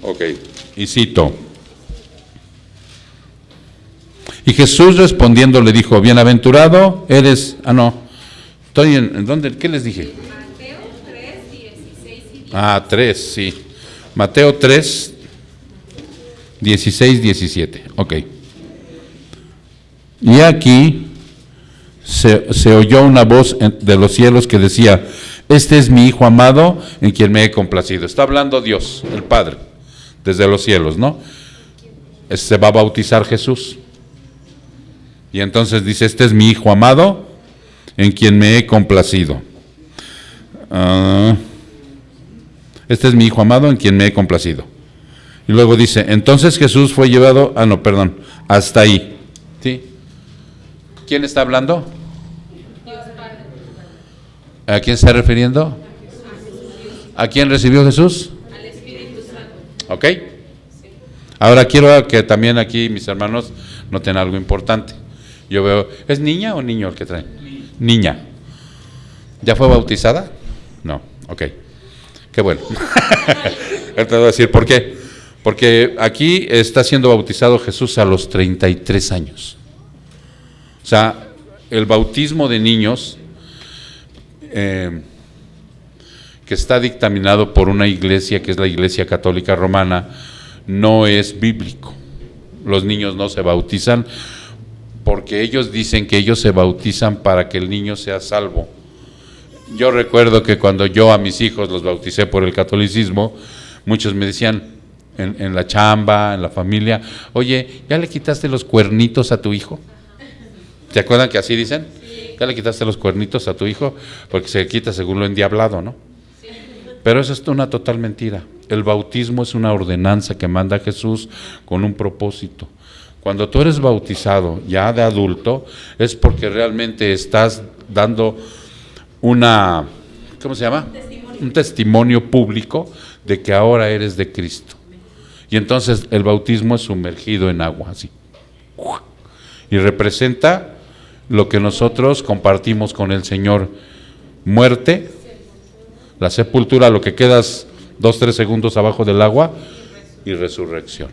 Ok, y cito. Y Jesús respondiendo le dijo, bienaventurado eres, estoy en ¿dónde? ¿Qué les dije?
Mateo 3, 16 y 17.
3, sí. Mateo 3, 16, 17. Ok. Y aquí se oyó una voz de los cielos que decía, este es mi Hijo amado en quien me he complacido. Está hablando Dios, el Padre, desde los cielos, ¿no? Se va a bautizar Jesús. Y entonces dice, este es mi Hijo amado en quien me he complacido. Este es mi Hijo amado en quien me he complacido. Y luego dice, entonces Jesús fue llevado, hasta ahí. ¿Sí? ¿Quién está hablando? ¿A quién está refiriendo? ¿A quién recibió Jesús?
Al Espíritu Santo.
¿Ok? Ahora quiero que también aquí mis hermanos noten algo importante. Yo veo, ¿es niña o niño el que trae? Niña. ¿Ya fue bautizada? No, ok. Qué bueno. Te voy a decir por qué. Porque aquí está siendo bautizado Jesús a los 33 años. O sea, el bautismo de niños que está dictaminado por una iglesia que es la Iglesia Católica Romana no es bíblico. Los niños no se bautizan porque ellos dicen que ellos se bautizan para que el niño sea salvo. Yo recuerdo que cuando yo a mis hijos los bauticé por el catolicismo, muchos me decían en la chamba, en la familia, oye, ¿ya le quitaste los cuernitos a tu hijo? ¿Se acuerdan que así dicen? ¿Ya le quitaste los cuernitos a tu hijo? Porque se quita según lo endiablado, ¿no? Pero eso es una total mentira. El bautismo es una ordenanza que manda Jesús con un propósito. Cuando tú eres bautizado ya de adulto, es porque realmente estás dando ¿cómo se llama? Un testimonio público de que ahora eres de Cristo. Y entonces el bautismo es sumergido en agua, así. Y representa lo que nosotros compartimos con el Señor. Muerte, la sepultura, lo que quedas 2-3 segundos abajo del agua, y resurrección.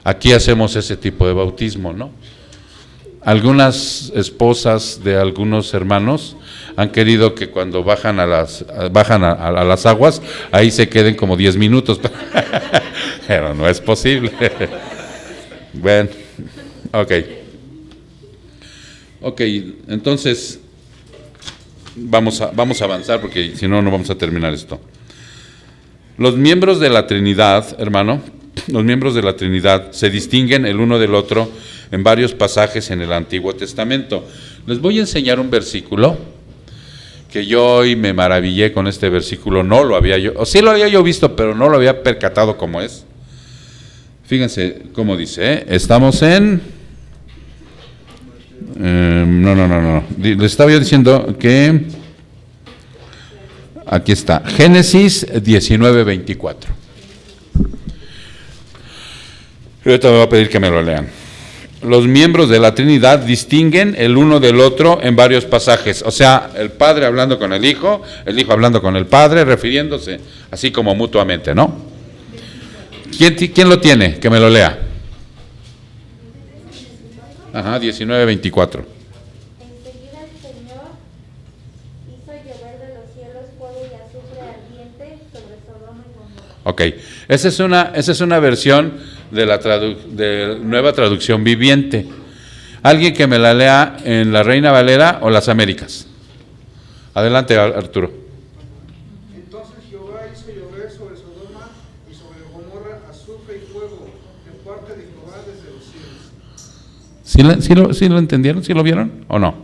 Aquí hacemos ese tipo de bautismo, ¿no? Algunas esposas de algunos hermanos han querido que cuando bajan a las aguas, ahí se queden como 10 minutos. Pero no es posible. Bueno, ok, entonces vamos a avanzar porque si no, no vamos a terminar esto. Los miembros de la Trinidad, hermano, los miembros de la Trinidad se distinguen el uno del otro en varios pasajes en el Antiguo Testamento. Les voy a enseñar un versículo que yo hoy me maravillé con este versículo. No lo había yo, o sí lo había yo visto, pero no lo había percatado como es. Fíjense cómo dice, ¿eh? Estamos en... No. Les estaba yo diciendo que... Aquí está, Génesis 19:24. Yo te voy a pedir que me lo lean. Los miembros de la Trinidad distinguen el uno del otro en varios pasajes. O sea, el Padre hablando con el Hijo hablando con el Padre, refiriéndose así como mutuamente, ¿no? ¿Quién lo tiene? Que me lo lea. Ajá, 19:24.
Enseguida el Señor hizo llover de los cielos fuego y azufre ardiente sobre Sodoma y Gomorra.
Ok, esa es una versión de la Nueva Traducción Viviente. ¿Alguien que me la lea en la Reina Valera o las Américas? Adelante, Arturo.
Entonces Jehová hizo llover sobre Sodoma y sobre Gomorra azufre y fuego de parte de Jehová desde los cielos.
¿Sí lo entendieron? ¿Sí lo vieron o no?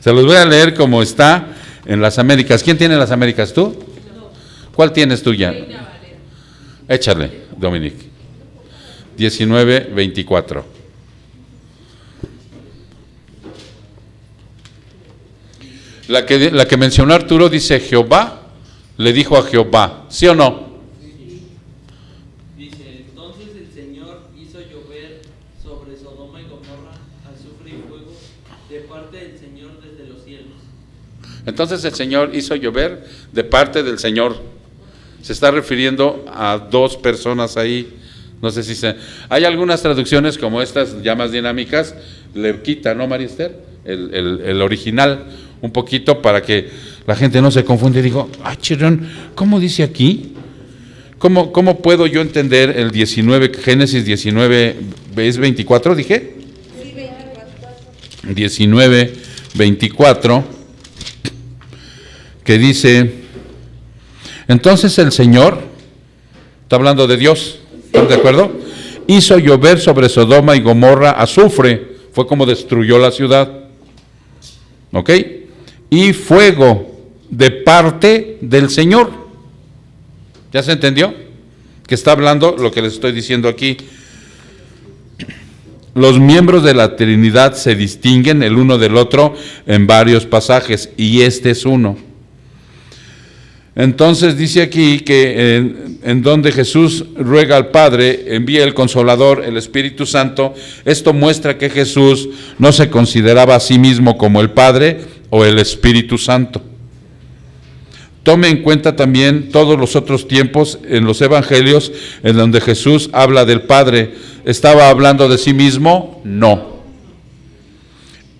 Se los voy a leer como está en las Américas. ¿Quién tiene las Américas? ¿Tú? ¿Cuál tienes tú ya? Échale, Dominic. 19:24. La que mencionó Arturo dice Jehová, le dijo a Jehová, ¿sí o no?
Dice, entonces el Señor hizo llover sobre Sodoma y Gomorra azufre y fuego de parte del Señor desde los cielos.
Entonces el Señor hizo llover de parte del Señor. Se está refiriendo a dos personas ahí. No sé si hay algunas traducciones como estas ya más dinámicas, le quita, ¿no, María Esther? El original un poquito para que la gente no se confunde y digo, chirón, ¿cómo dice aquí? ¿Cómo puedo yo entender el 19, Génesis 19, ¿es 24 dije?
Sí,
19:24, que dice, entonces el Señor, está hablando de Dios, ¿están de acuerdo? Hizo llover sobre Sodoma y Gomorra azufre, fue como destruyó la ciudad, ¿ok? Y fuego de parte del Señor. ¿Ya se entendió? Que está hablando lo que les estoy diciendo aquí. Los miembros de la Trinidad se distinguen el uno del otro en varios pasajes, y este es uno. Entonces dice aquí que en donde Jesús ruega al Padre, envía el Consolador, el Espíritu Santo. Esto muestra que Jesús no se consideraba a sí mismo como el Padre o el Espíritu Santo. Tome en cuenta también todos los otros tiempos en los evangelios en donde Jesús habla del Padre. ¿Estaba hablando de sí mismo? No.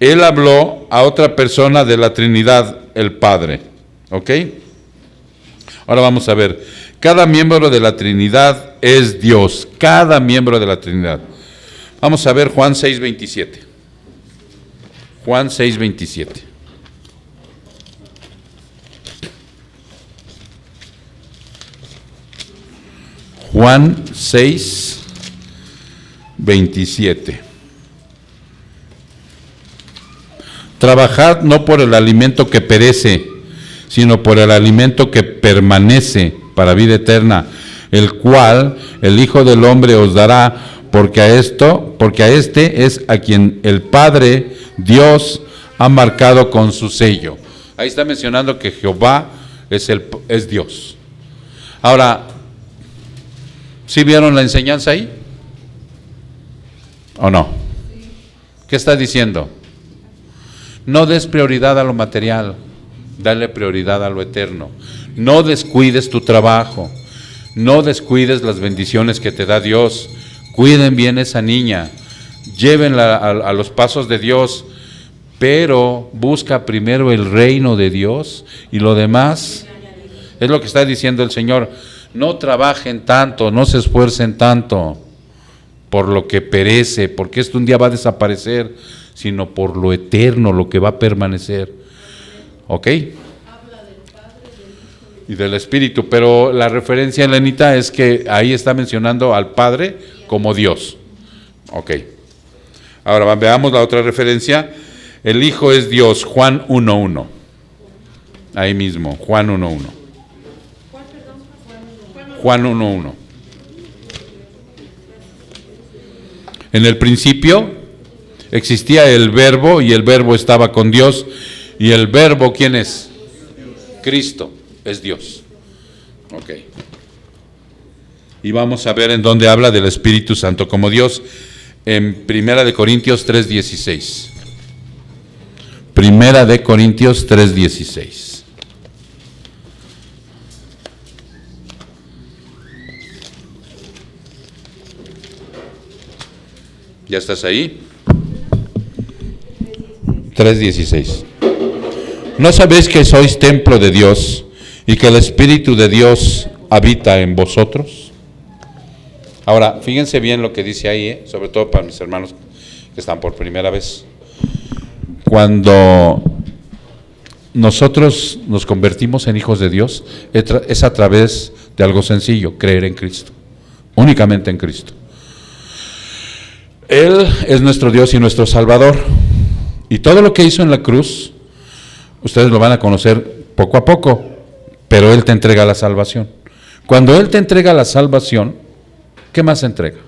Él habló a otra persona de la Trinidad, el Padre. ¿Ok? Ahora vamos a ver. Cada miembro de la Trinidad es Dios. Cada miembro de la Trinidad. Vamos a ver Juan 6:27. Juan 6:27. Juan 6:27. Trabajad no por el alimento que perece, sino por el alimento que permanece para vida eterna, el cual el Hijo del Hombre os dará, porque a este es a quien el Padre, Dios, ha marcado con su sello. Ahí está mencionando que Jehová es Dios. Ahora, ¿sí vieron la enseñanza ahí? ¿O no? ¿Qué está diciendo? No des prioridad a lo material, dale prioridad a lo eterno. No descuides tu trabajo, no descuides las bendiciones que te da Dios. Cuiden bien esa niña, llévenla a los pasos de Dios, pero busca primero el reino de Dios y lo demás es lo que está diciendo el Señor. No trabajen tanto, no se esfuercen tanto por lo que perece, porque esto un día va a desaparecer, sino por lo eterno, lo que va a permanecer. ¿Ok? Y del Espíritu, pero la referencia, Elenita, es que ahí está mencionando al Padre como Dios. Ok. Ahora veamos la otra referencia. El Hijo es Dios, Juan 1:1. Ahí mismo, Juan 1:1. Juan 1:1. En el principio existía el Verbo, y el Verbo estaba con Dios, y el Verbo, ¿quién es? Cristo, es Dios. Ok. Y vamos a ver en dónde habla del Espíritu Santo como Dios. En 1 Corintios 3:16. 1 Corintios 3:16. ¿Ya estás ahí? 3:16. ¿No sabéis que sois templo de Dios y que el Espíritu de Dios habita en vosotros? Ahora, fíjense bien lo que dice ahí, sobre todo para mis hermanos que están por primera vez. Cuando nosotros nos convertimos en hijos de Dios, es a través de algo sencillo, creer en Cristo, únicamente en Cristo. Él es nuestro Dios y nuestro Salvador. Y todo lo que hizo en la cruz, ustedes lo van a conocer poco a poco, pero Él te entrega la salvación. Cuando Él te entrega la salvación, ¿qué más entrega?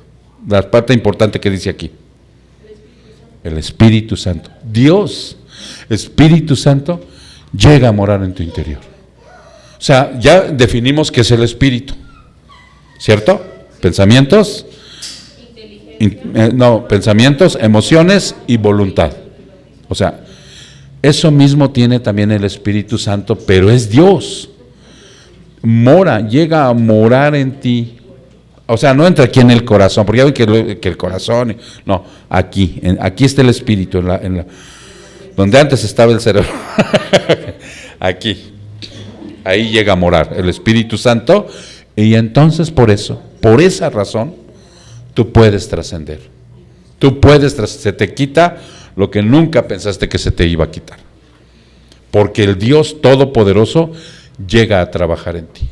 La parte importante que dice aquí. El Espíritu Santo. Dios, Espíritu Santo, llega a morar en tu interior. O sea, ya definimos qué es el Espíritu, ¿cierto? Pensamientos, pensamientos, emociones y voluntad. O sea, eso mismo tiene también el Espíritu Santo, pero es Dios. Llega a morar en ti. O sea, no entra aquí en el corazón, porque ya ven que el corazón, no, aquí está el Espíritu, donde antes estaba el cerebro. Aquí, ahí llega a morar el Espíritu Santo, y entonces por esa razón, tú puedes trascender. Se te quita lo que nunca pensaste que se te iba a quitar. Porque el Dios Todopoderoso llega a trabajar en ti.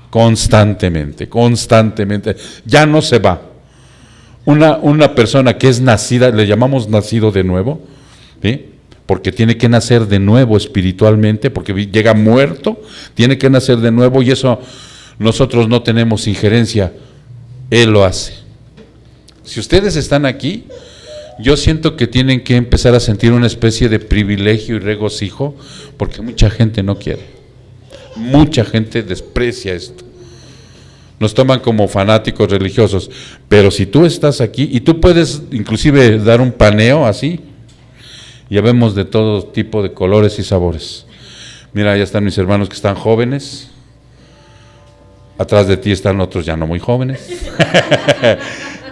Constantemente. Ya no se va. Una persona que es nacida, le llamamos nacido de nuevo, ¿sí? Porque tiene que nacer de nuevo espiritualmente, porque llega muerto, tiene que nacer de nuevo, y eso nosotros no tenemos injerencia, Él lo hace. Si ustedes están aquí, yo siento que tienen que empezar a sentir una especie de privilegio y regocijo, porque mucha gente no quiere. Mucha gente desprecia esto. Nos toman como fanáticos religiosos, pero si tú estás aquí, y tú puedes inclusive dar un paneo así, ya vemos de todo tipo de colores y sabores. Mira, ya están mis hermanos que están jóvenes, atrás de ti están otros ya no muy jóvenes.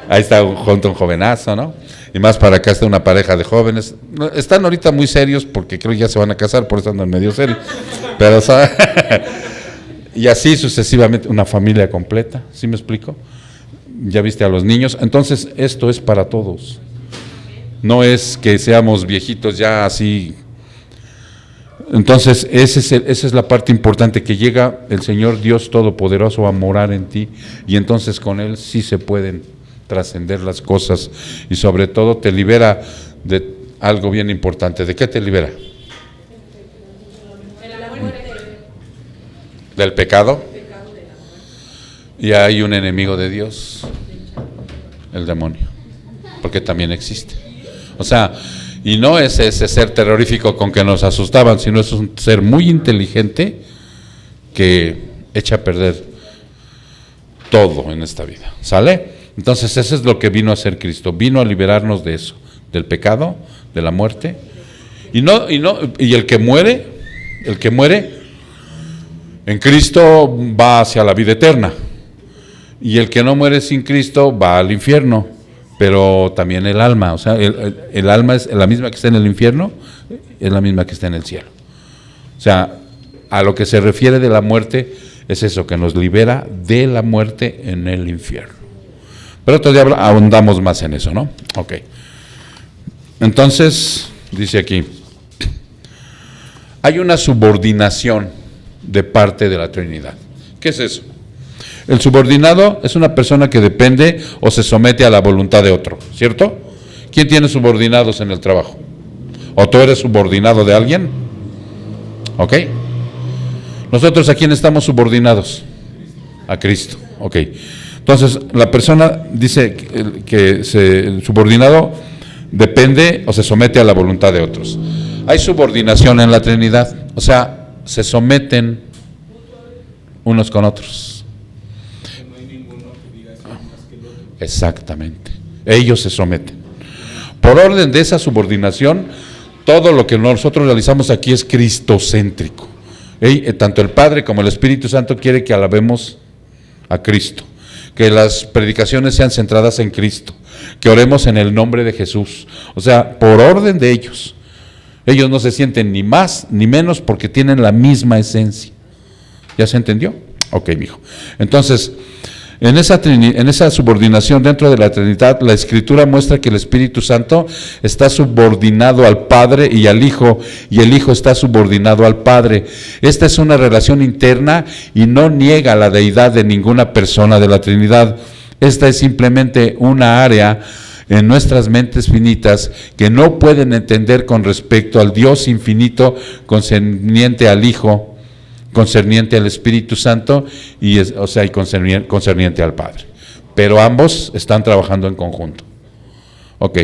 Ahí está junto un jovenazo, ¿no? Y más para acá está una pareja de jóvenes. Están ahorita muy serios porque creo que ya se van a casar, por eso andan medio serios. Pero, y así sucesivamente, una familia completa, ¿sí me explico? Ya viste a los niños. Entonces, esto es para todos. No es que seamos viejitos ya así. Entonces, esa es la parte importante, que llega el Señor Dios Todopoderoso a morar en ti, y entonces con Él sí se pueden trascender las cosas, y sobre todo te libera de algo bien importante. ¿De qué te libera? Del pecado. Y hay un enemigo de Dios, el demonio, porque también existe. O sea, y no es ese ser terrorífico con que nos asustaban, sino es un ser muy inteligente que echa a perder todo en esta vida. ¿Sale? Entonces, eso es lo que vino a hacer Cristo. Vino a liberarnos de eso, del pecado, de la muerte. Y el que muere en Cristo va hacia la vida eterna. Y el que no muere sin Cristo va al infierno. Pero también el alma, o sea, el alma es la misma que está en el infierno, es la misma que está en el cielo. O sea, a lo que se refiere de la muerte es eso, que nos libera de la muerte en el infierno. Pero otro día ahondamos más en eso, ¿no? Ok. Entonces, dice aquí, hay una subordinación de parte de la Trinidad. ¿Qué es eso? El subordinado es una persona que depende o se somete a la voluntad de otro, ¿cierto? ¿Quién tiene subordinados en el trabajo? ¿O tú eres subordinado de alguien? ¿Ok? Nosotros, ¿a quién estamos subordinados? A Cristo, ok. Entonces, la persona dice que el subordinado depende o se somete a la voluntad de otros. Hay subordinación en la Trinidad, o sea, se someten unos con otros. Exactamente. Ellos se someten. Por orden de esa subordinación, todo lo que nosotros realizamos aquí es cristocéntrico. Tanto el Padre como el Espíritu Santo quiere que alabemos a Cristo, que las predicaciones sean centradas en Cristo, que oremos en el nombre de Jesús. O sea, por orden de ellos. Ellos no se sienten ni más ni menos porque tienen la misma esencia. ¿Ya se entendió? Ok, mijo. Entonces, en esa subordinación dentro de la Trinidad, la Escritura muestra que el Espíritu Santo está subordinado al Padre y al Hijo, y el Hijo está subordinado al Padre. Esta es una relación interna y no niega la deidad de ninguna persona de la Trinidad. Esta es simplemente una área en nuestras mentes finitas que no pueden entender con respecto al Dios infinito concerniente al Hijo, concerniente al Espíritu Santo y concerniente al Padre. Pero ambos están trabajando en conjunto. Ok,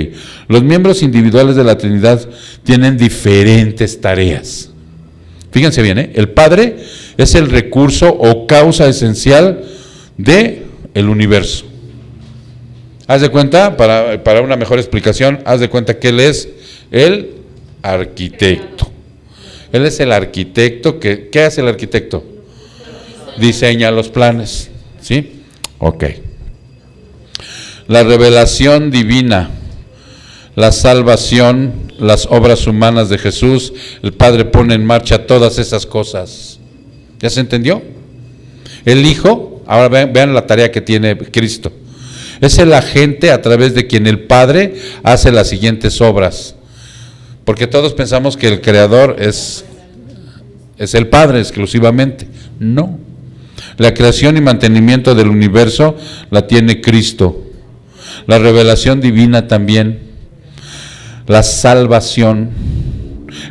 los miembros individuales de la Trinidad tienen diferentes tareas. Fíjense bien, el Padre es el recurso o causa esencial del universo. Haz de cuenta, para una mejor explicación, haz de cuenta que Él es el arquitecto. Él es el arquitecto. ¿Qué hace el arquitecto? Diseña los planes. ¿Sí? Ok. La revelación divina, la salvación, las obras humanas de Jesús, el Padre pone en marcha todas esas cosas. ¿Ya se entendió? El Hijo, ahora vean la tarea que tiene Cristo. Es el agente a través de quien el Padre hace las siguientes obras. Porque todos pensamos que el Creador es el Padre exclusivamente. No. La creación y mantenimiento del universo la tiene Cristo. La revelación divina también. La salvación.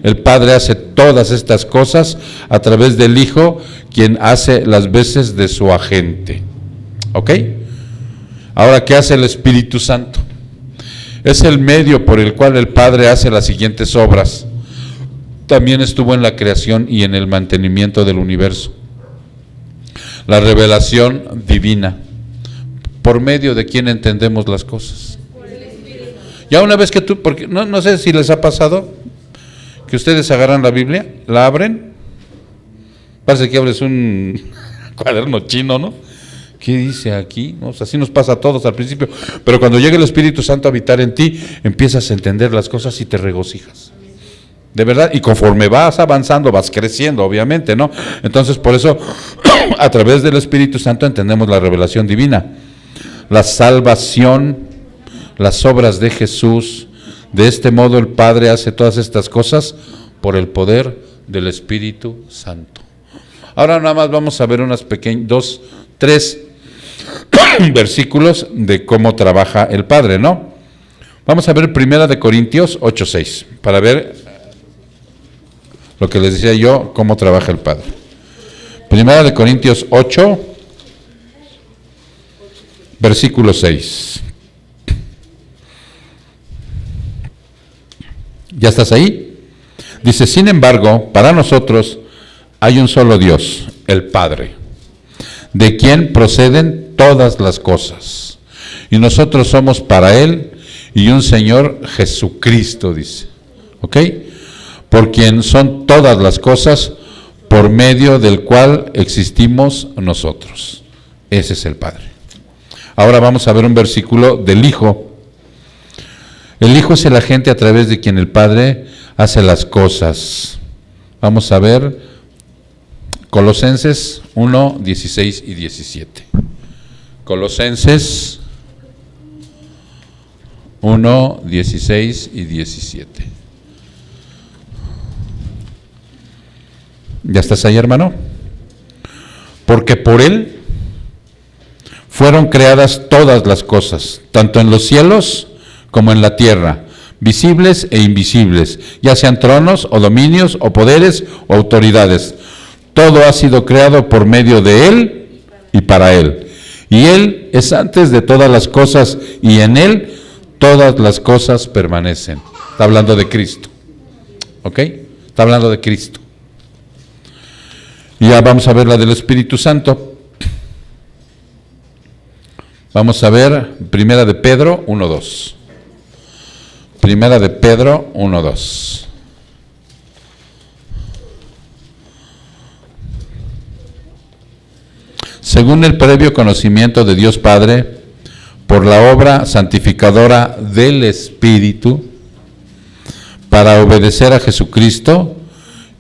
El Padre hace todas estas cosas a través del Hijo, quien hace las veces de su agente. ¿Ok? Ahora, ¿qué hace el Espíritu Santo? Es el medio por el cual el Padre hace las siguientes obras. También estuvo en la creación y en el mantenimiento del universo. La revelación divina, por medio de quien entendemos las cosas. Ya una vez que tú, porque no sé si les ha pasado, que ustedes agarran la Biblia, la abren, parece que abres un cuaderno chino, ¿no? ¿Qué dice aquí? ¿No? O sea, así nos pasa a todos al principio, pero cuando llega el Espíritu Santo a habitar en ti, empiezas a entender las cosas y te regocijas. De verdad, y conforme vas avanzando, vas creciendo, obviamente, ¿no? Entonces, por eso, a través del Espíritu Santo entendemos la revelación divina, la salvación, las obras de Jesús. De este modo el Padre hace todas estas cosas por el poder del Espíritu Santo. Ahora nada más vamos a ver unas pequeñas, 3 versículos de cómo trabaja el Padre, ¿no? Vamos a ver 1 Corintios 8:6, para ver lo que les decía yo, cómo trabaja el Padre. 1 Corintios 8, versículo 6. ¿Ya estás ahí? Dice, sin embargo, para nosotros hay un solo Dios, el Padre, de quien proceden todas las cosas. Y nosotros somos para Él y un Señor Jesucristo, dice. ¿Ok? Por quien son todas las cosas, por medio del cual existimos nosotros. Ese es el Padre. Ahora vamos a ver un versículo del Hijo. El Hijo es el agente a través de quien el Padre hace las cosas. Vamos a ver Colosenses 1, 16 y 17. Colosenses 1, 16 y 17. ¿Ya estás ahí, hermano? Porque por Él fueron creadas todas las cosas, tanto en los cielos como en la tierra, visibles e invisibles, ya sean tronos o dominios o poderes o autoridades. Todo ha sido creado por medio de Él y para Él. Y Él es antes de todas las cosas y en Él todas las cosas permanecen. Está hablando de Cristo. ¿Ok? Está hablando de Cristo. Y ya vamos a ver la del Espíritu Santo. Vamos a ver Primera de Pedro 1:2. Primera de Pedro 1:2. Según el previo conocimiento de Dios Padre, por la obra santificadora del Espíritu, para obedecer a Jesucristo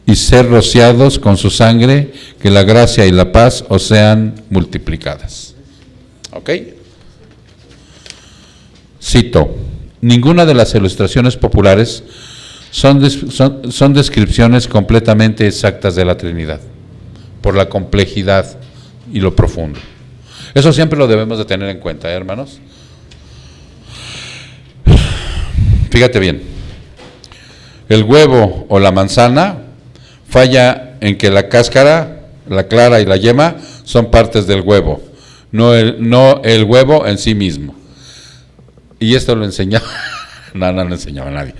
y ser rociados con su sangre, que la gracia y la paz os sean multiplicadas. ¿Ok? Cito: ninguna de las ilustraciones populares son descripciones completamente exactas de la Trinidad, por la complejidad y lo profundo. Eso siempre lo debemos de tener en cuenta, hermanos. Fíjate bien, el huevo o la manzana falla en que la cáscara, la clara y la yema son partes del huevo, no el huevo en sí mismo. Y esto lo enseñaba, no lo enseñaba nadie,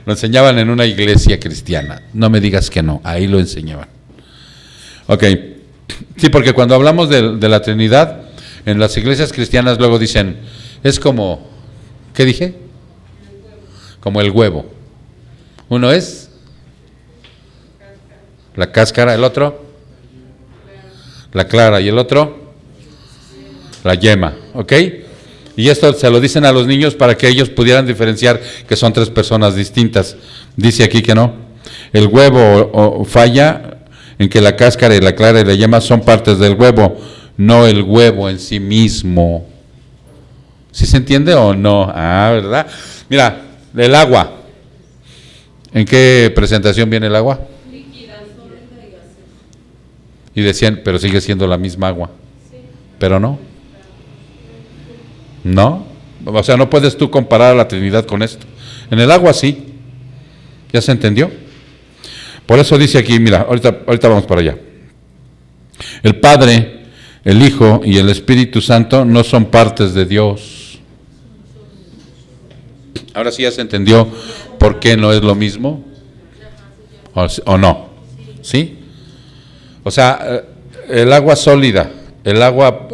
lo enseñaban en una iglesia cristiana, no me digas que no, ahí lo enseñaban. Ok, sí, porque cuando hablamos de la Trinidad, en las iglesias cristianas luego dicen, es como, ¿qué dije? Como el huevo. Uno es la cáscara, el otro la clara y el otro la yema, ¿ok? Y esto se lo dicen a los niños para que ellos pudieran diferenciar que son tres personas distintas. Dice aquí que no. El huevo falla en que la cáscara y la clara y la yema son partes del huevo, no el huevo en sí mismo. ¿Sí se entiende o no? Ah, ¿verdad? Mira, el agua. ¿En qué presentación viene el agua?
Líquida, sólida y gaseosa.
Y decían, pero sigue siendo la misma agua.
Sí.
Pero no. ¿No? O sea, no puedes tú comparar a la Trinidad con esto. En el agua sí. ¿Ya se entendió? Por eso dice aquí, mira, ahorita vamos para allá. El Padre, el Hijo y el Espíritu Santo no son partes de Dios. Ahora sí ya se entendió por qué no es lo mismo. ¿O no? ¿Sí? O sea, el agua sólida, el agua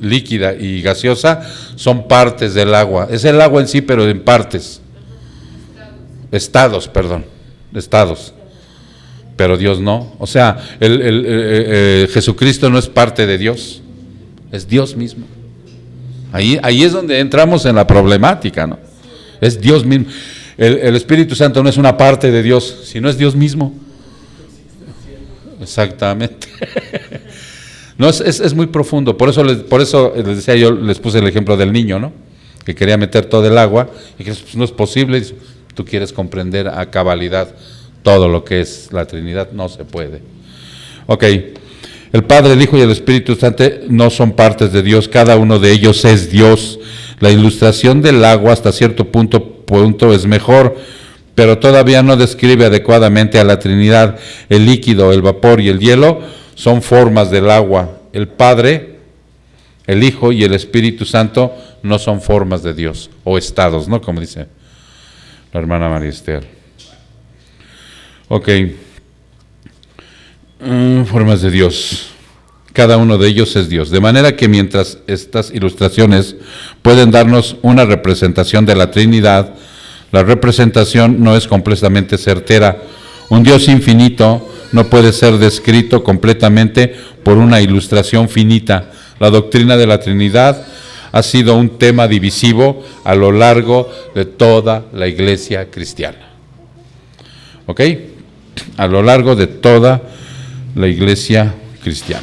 líquida y gaseosa son partes del agua. Es el agua en sí, pero en partes. Estados. Pero Dios no. O sea, Jesucristo no es parte de Dios, es Dios mismo. Ahí es donde entramos en la problemática, ¿no? Es Dios mismo. El Espíritu Santo no es una parte de Dios, sino es Dios mismo. Exactamente. No, es muy profundo. Por eso les decía yo, les puse el ejemplo del niño, ¿no? Que quería meter todo el agua y que pues, no es posible. Tú quieres comprender a cabalidad todo lo que es la Trinidad, no se puede. Ok, el Padre, el Hijo y el Espíritu Santo no son partes de Dios, cada uno de ellos es Dios. La ilustración del agua hasta cierto punto es mejor, pero todavía no describe adecuadamente a la Trinidad. El líquido, el vapor y el hielo son formas del agua. El Padre, el Hijo y el Espíritu Santo no son formas de Dios, o estados, ¿no? Como dice la hermana María Esther. Ok. Formas de Dios. Cada uno de ellos es Dios. De manera que mientras estas ilustraciones pueden darnos una representación de la Trinidad, la representación no es completamente certera. Un Dios infinito no puede ser descrito completamente por una ilustración finita. La doctrina de la Trinidad ha sido un tema divisivo a lo largo de toda la iglesia cristiana. ¿Ok? A lo largo de toda la iglesia cristiana.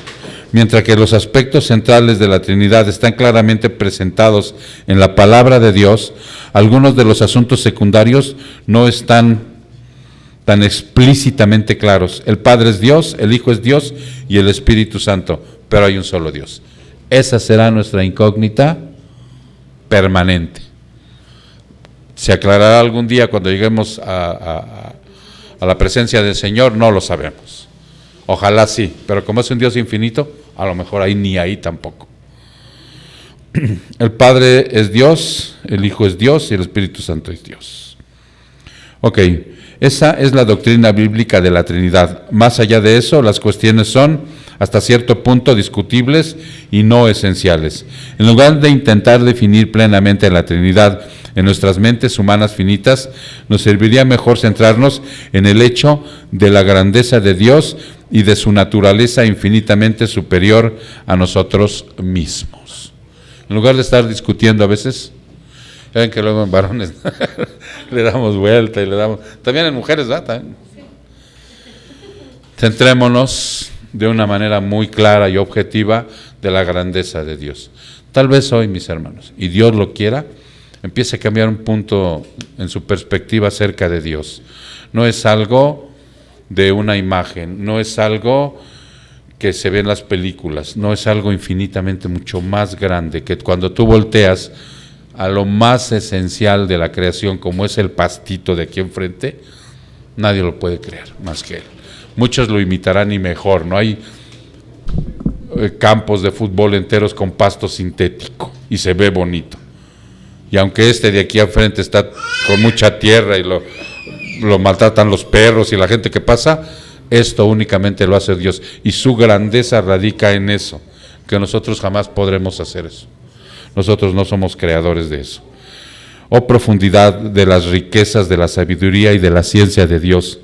Mientras que los aspectos centrales de la Trinidad están claramente presentados en la palabra de Dios, algunos de los asuntos secundarios no están tan explícitamente claros. El Padre es Dios, el Hijo es Dios y el Espíritu Santo, pero hay un solo Dios. Esa será nuestra incógnita permanente. Se aclarará algún día cuando lleguemos a la presencia del Señor, no lo sabemos. Ojalá sí, pero como es un Dios infinito, a lo mejor ahí ni ahí tampoco. El Padre es Dios, el Hijo es Dios y el Espíritu Santo es Dios. Ok, esa es la doctrina bíblica de la Trinidad. Más allá de eso, las cuestiones son hasta cierto punto discutibles y no esenciales. En lugar de intentar definir plenamente la Trinidad en nuestras mentes humanas finitas, nos serviría mejor centrarnos en el hecho de la grandeza de Dios y de su naturaleza infinitamente superior a nosotros mismos. En lugar de estar discutiendo a veces, ya ven que luego en varones le damos vuelta y le damos, también en mujeres, ¿verdad? También. Centrémonos de una manera muy clara y objetiva de la grandeza de Dios. Tal vez hoy, mis hermanos, y Dios lo quiera, empiece a cambiar un punto en su perspectiva acerca de Dios. No es algo de una imagen, no es algo que se ve en las películas, no es algo infinitamente mucho más grande, que cuando tú volteas a lo más esencial de la creación, como es el pastito de aquí enfrente, nadie lo puede crear más que Él. Muchos lo imitarán y mejor, no hay campos de fútbol enteros con pasto sintético y se ve bonito. Y aunque este de aquí enfrente está con mucha tierra y lo maltratan los perros y la gente que pasa, esto únicamente lo hace Dios. Y su grandeza radica en eso, que nosotros jamás podremos hacer eso. Nosotros no somos creadores de eso. Oh profundidad de las riquezas de la sabiduría y de la ciencia de Dios.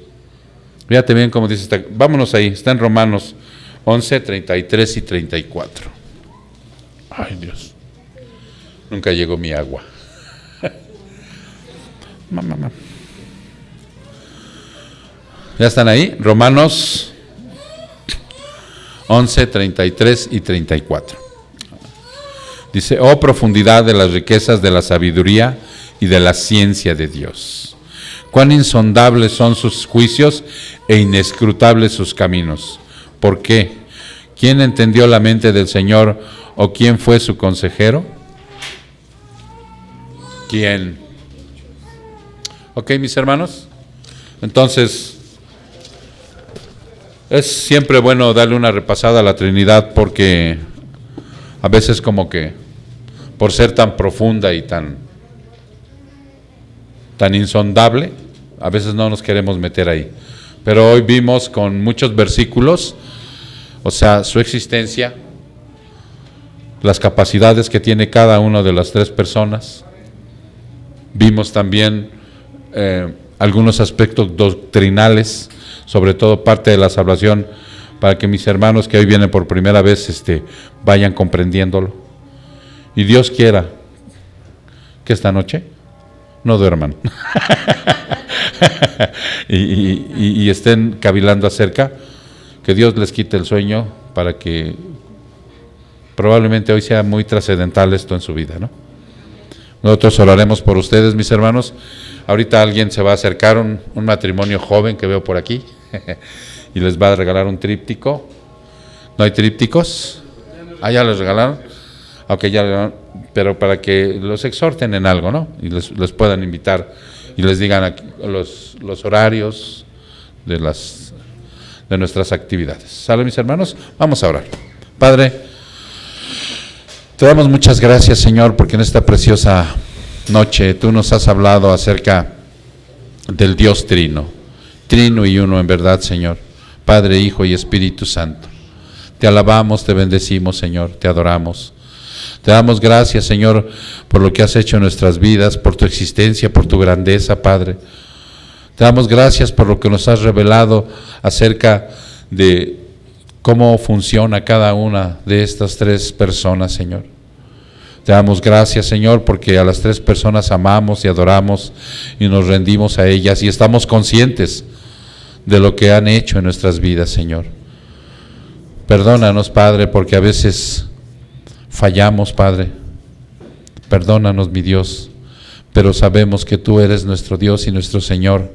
Fíjate bien cómo dice, vámonos ahí, está en Romanos 11, 33 y 34. Ay Dios, nunca llegó mi agua. Mamá. ¿Ya están ahí? Romanos 11, 33 y 34. Dice, oh profundidad de las riquezas de la sabiduría y de la ciencia de Dios. Cuán insondables son sus juicios e inescrutables sus caminos. ¿Por qué? ¿Quién entendió la mente del Señor o quién fue su consejero? ¿Quién? Ok, mis hermanos. Entonces, es siempre bueno darle una repasada a la Trinidad porque a veces como que por ser tan profunda y tan insondable, a veces no nos queremos meter ahí. Pero hoy vimos con muchos versículos, o sea, su existencia, las capacidades que tiene cada una de las tres personas. Vimos también algunos aspectos doctrinales, sobre todo parte de la salvación, para que mis hermanos que hoy vienen por primera vez vayan comprendiéndolo. Y Dios quiera que esta noche no duerman y estén cavilando acerca, que Dios les quite el sueño para que probablemente hoy sea muy trascendental esto en su vida, ¿no? Nosotros oraremos por ustedes, mis hermanos. Ahorita alguien se va a acercar, un matrimonio joven que veo por aquí, y les va a regalar un tríptico. ¿No hay trípticos? Ya les regalaron. Ok, ya, pero para que los exhorten en algo, ¿no? Y les puedan invitar y les digan aquí los horarios de nuestras actividades. ¿Sale, mis hermanos? Vamos a orar. Padre, te damos muchas gracias, Señor, porque en esta preciosa noche tú nos has hablado acerca del Dios Trino y uno en verdad, Señor, Padre, Hijo y Espíritu Santo. Te alabamos, te bendecimos, Señor, te adoramos. Te damos gracias, Señor, por lo que has hecho en nuestras vidas, por tu existencia, por tu grandeza, Padre. Te damos gracias por lo que nos has revelado acerca de cómo funciona cada una de estas tres personas, Señor. Te damos gracias, Señor, porque a las tres personas amamos y adoramos y nos rendimos a ellas y estamos conscientes de lo que han hecho en nuestras vidas, Señor. Perdónanos, Padre, porque a veces fallamos, Padre. Perdónanos, mi Dios, pero sabemos que tú eres nuestro Dios y nuestro Señor.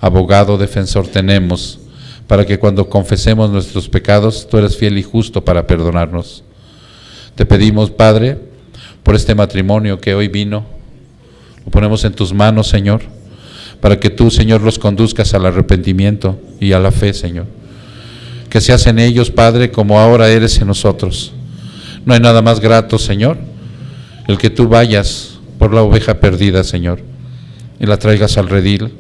Abogado, defensor tenemos, para que cuando confesemos nuestros pecados, tú eres fiel y justo para perdonarnos. Te pedimos, Padre, por este matrimonio que hoy vino, lo ponemos en tus manos, Señor, para que tú, Señor, los conduzcas al arrepentimiento y a la fe, Señor. Que seas en ellos, Padre, como ahora eres en nosotros. No hay nada más grato, Señor, el que tú vayas por la oveja perdida, Señor, y la traigas al redil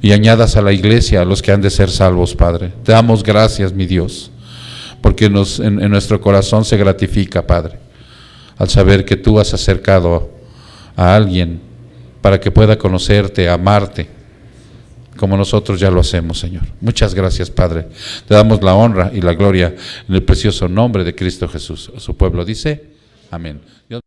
y añadas a la iglesia a los que han de ser salvos, Padre. Te damos gracias, mi Dios, que en nuestro corazón se gratifica, Padre, al saber que tú has acercado a alguien para que pueda conocerte, amarte, como nosotros ya lo hacemos, Señor. Muchas gracias, Padre. Te damos la honra y la gloria en el precioso nombre de Cristo Jesús. Su pueblo dice, amén. Dios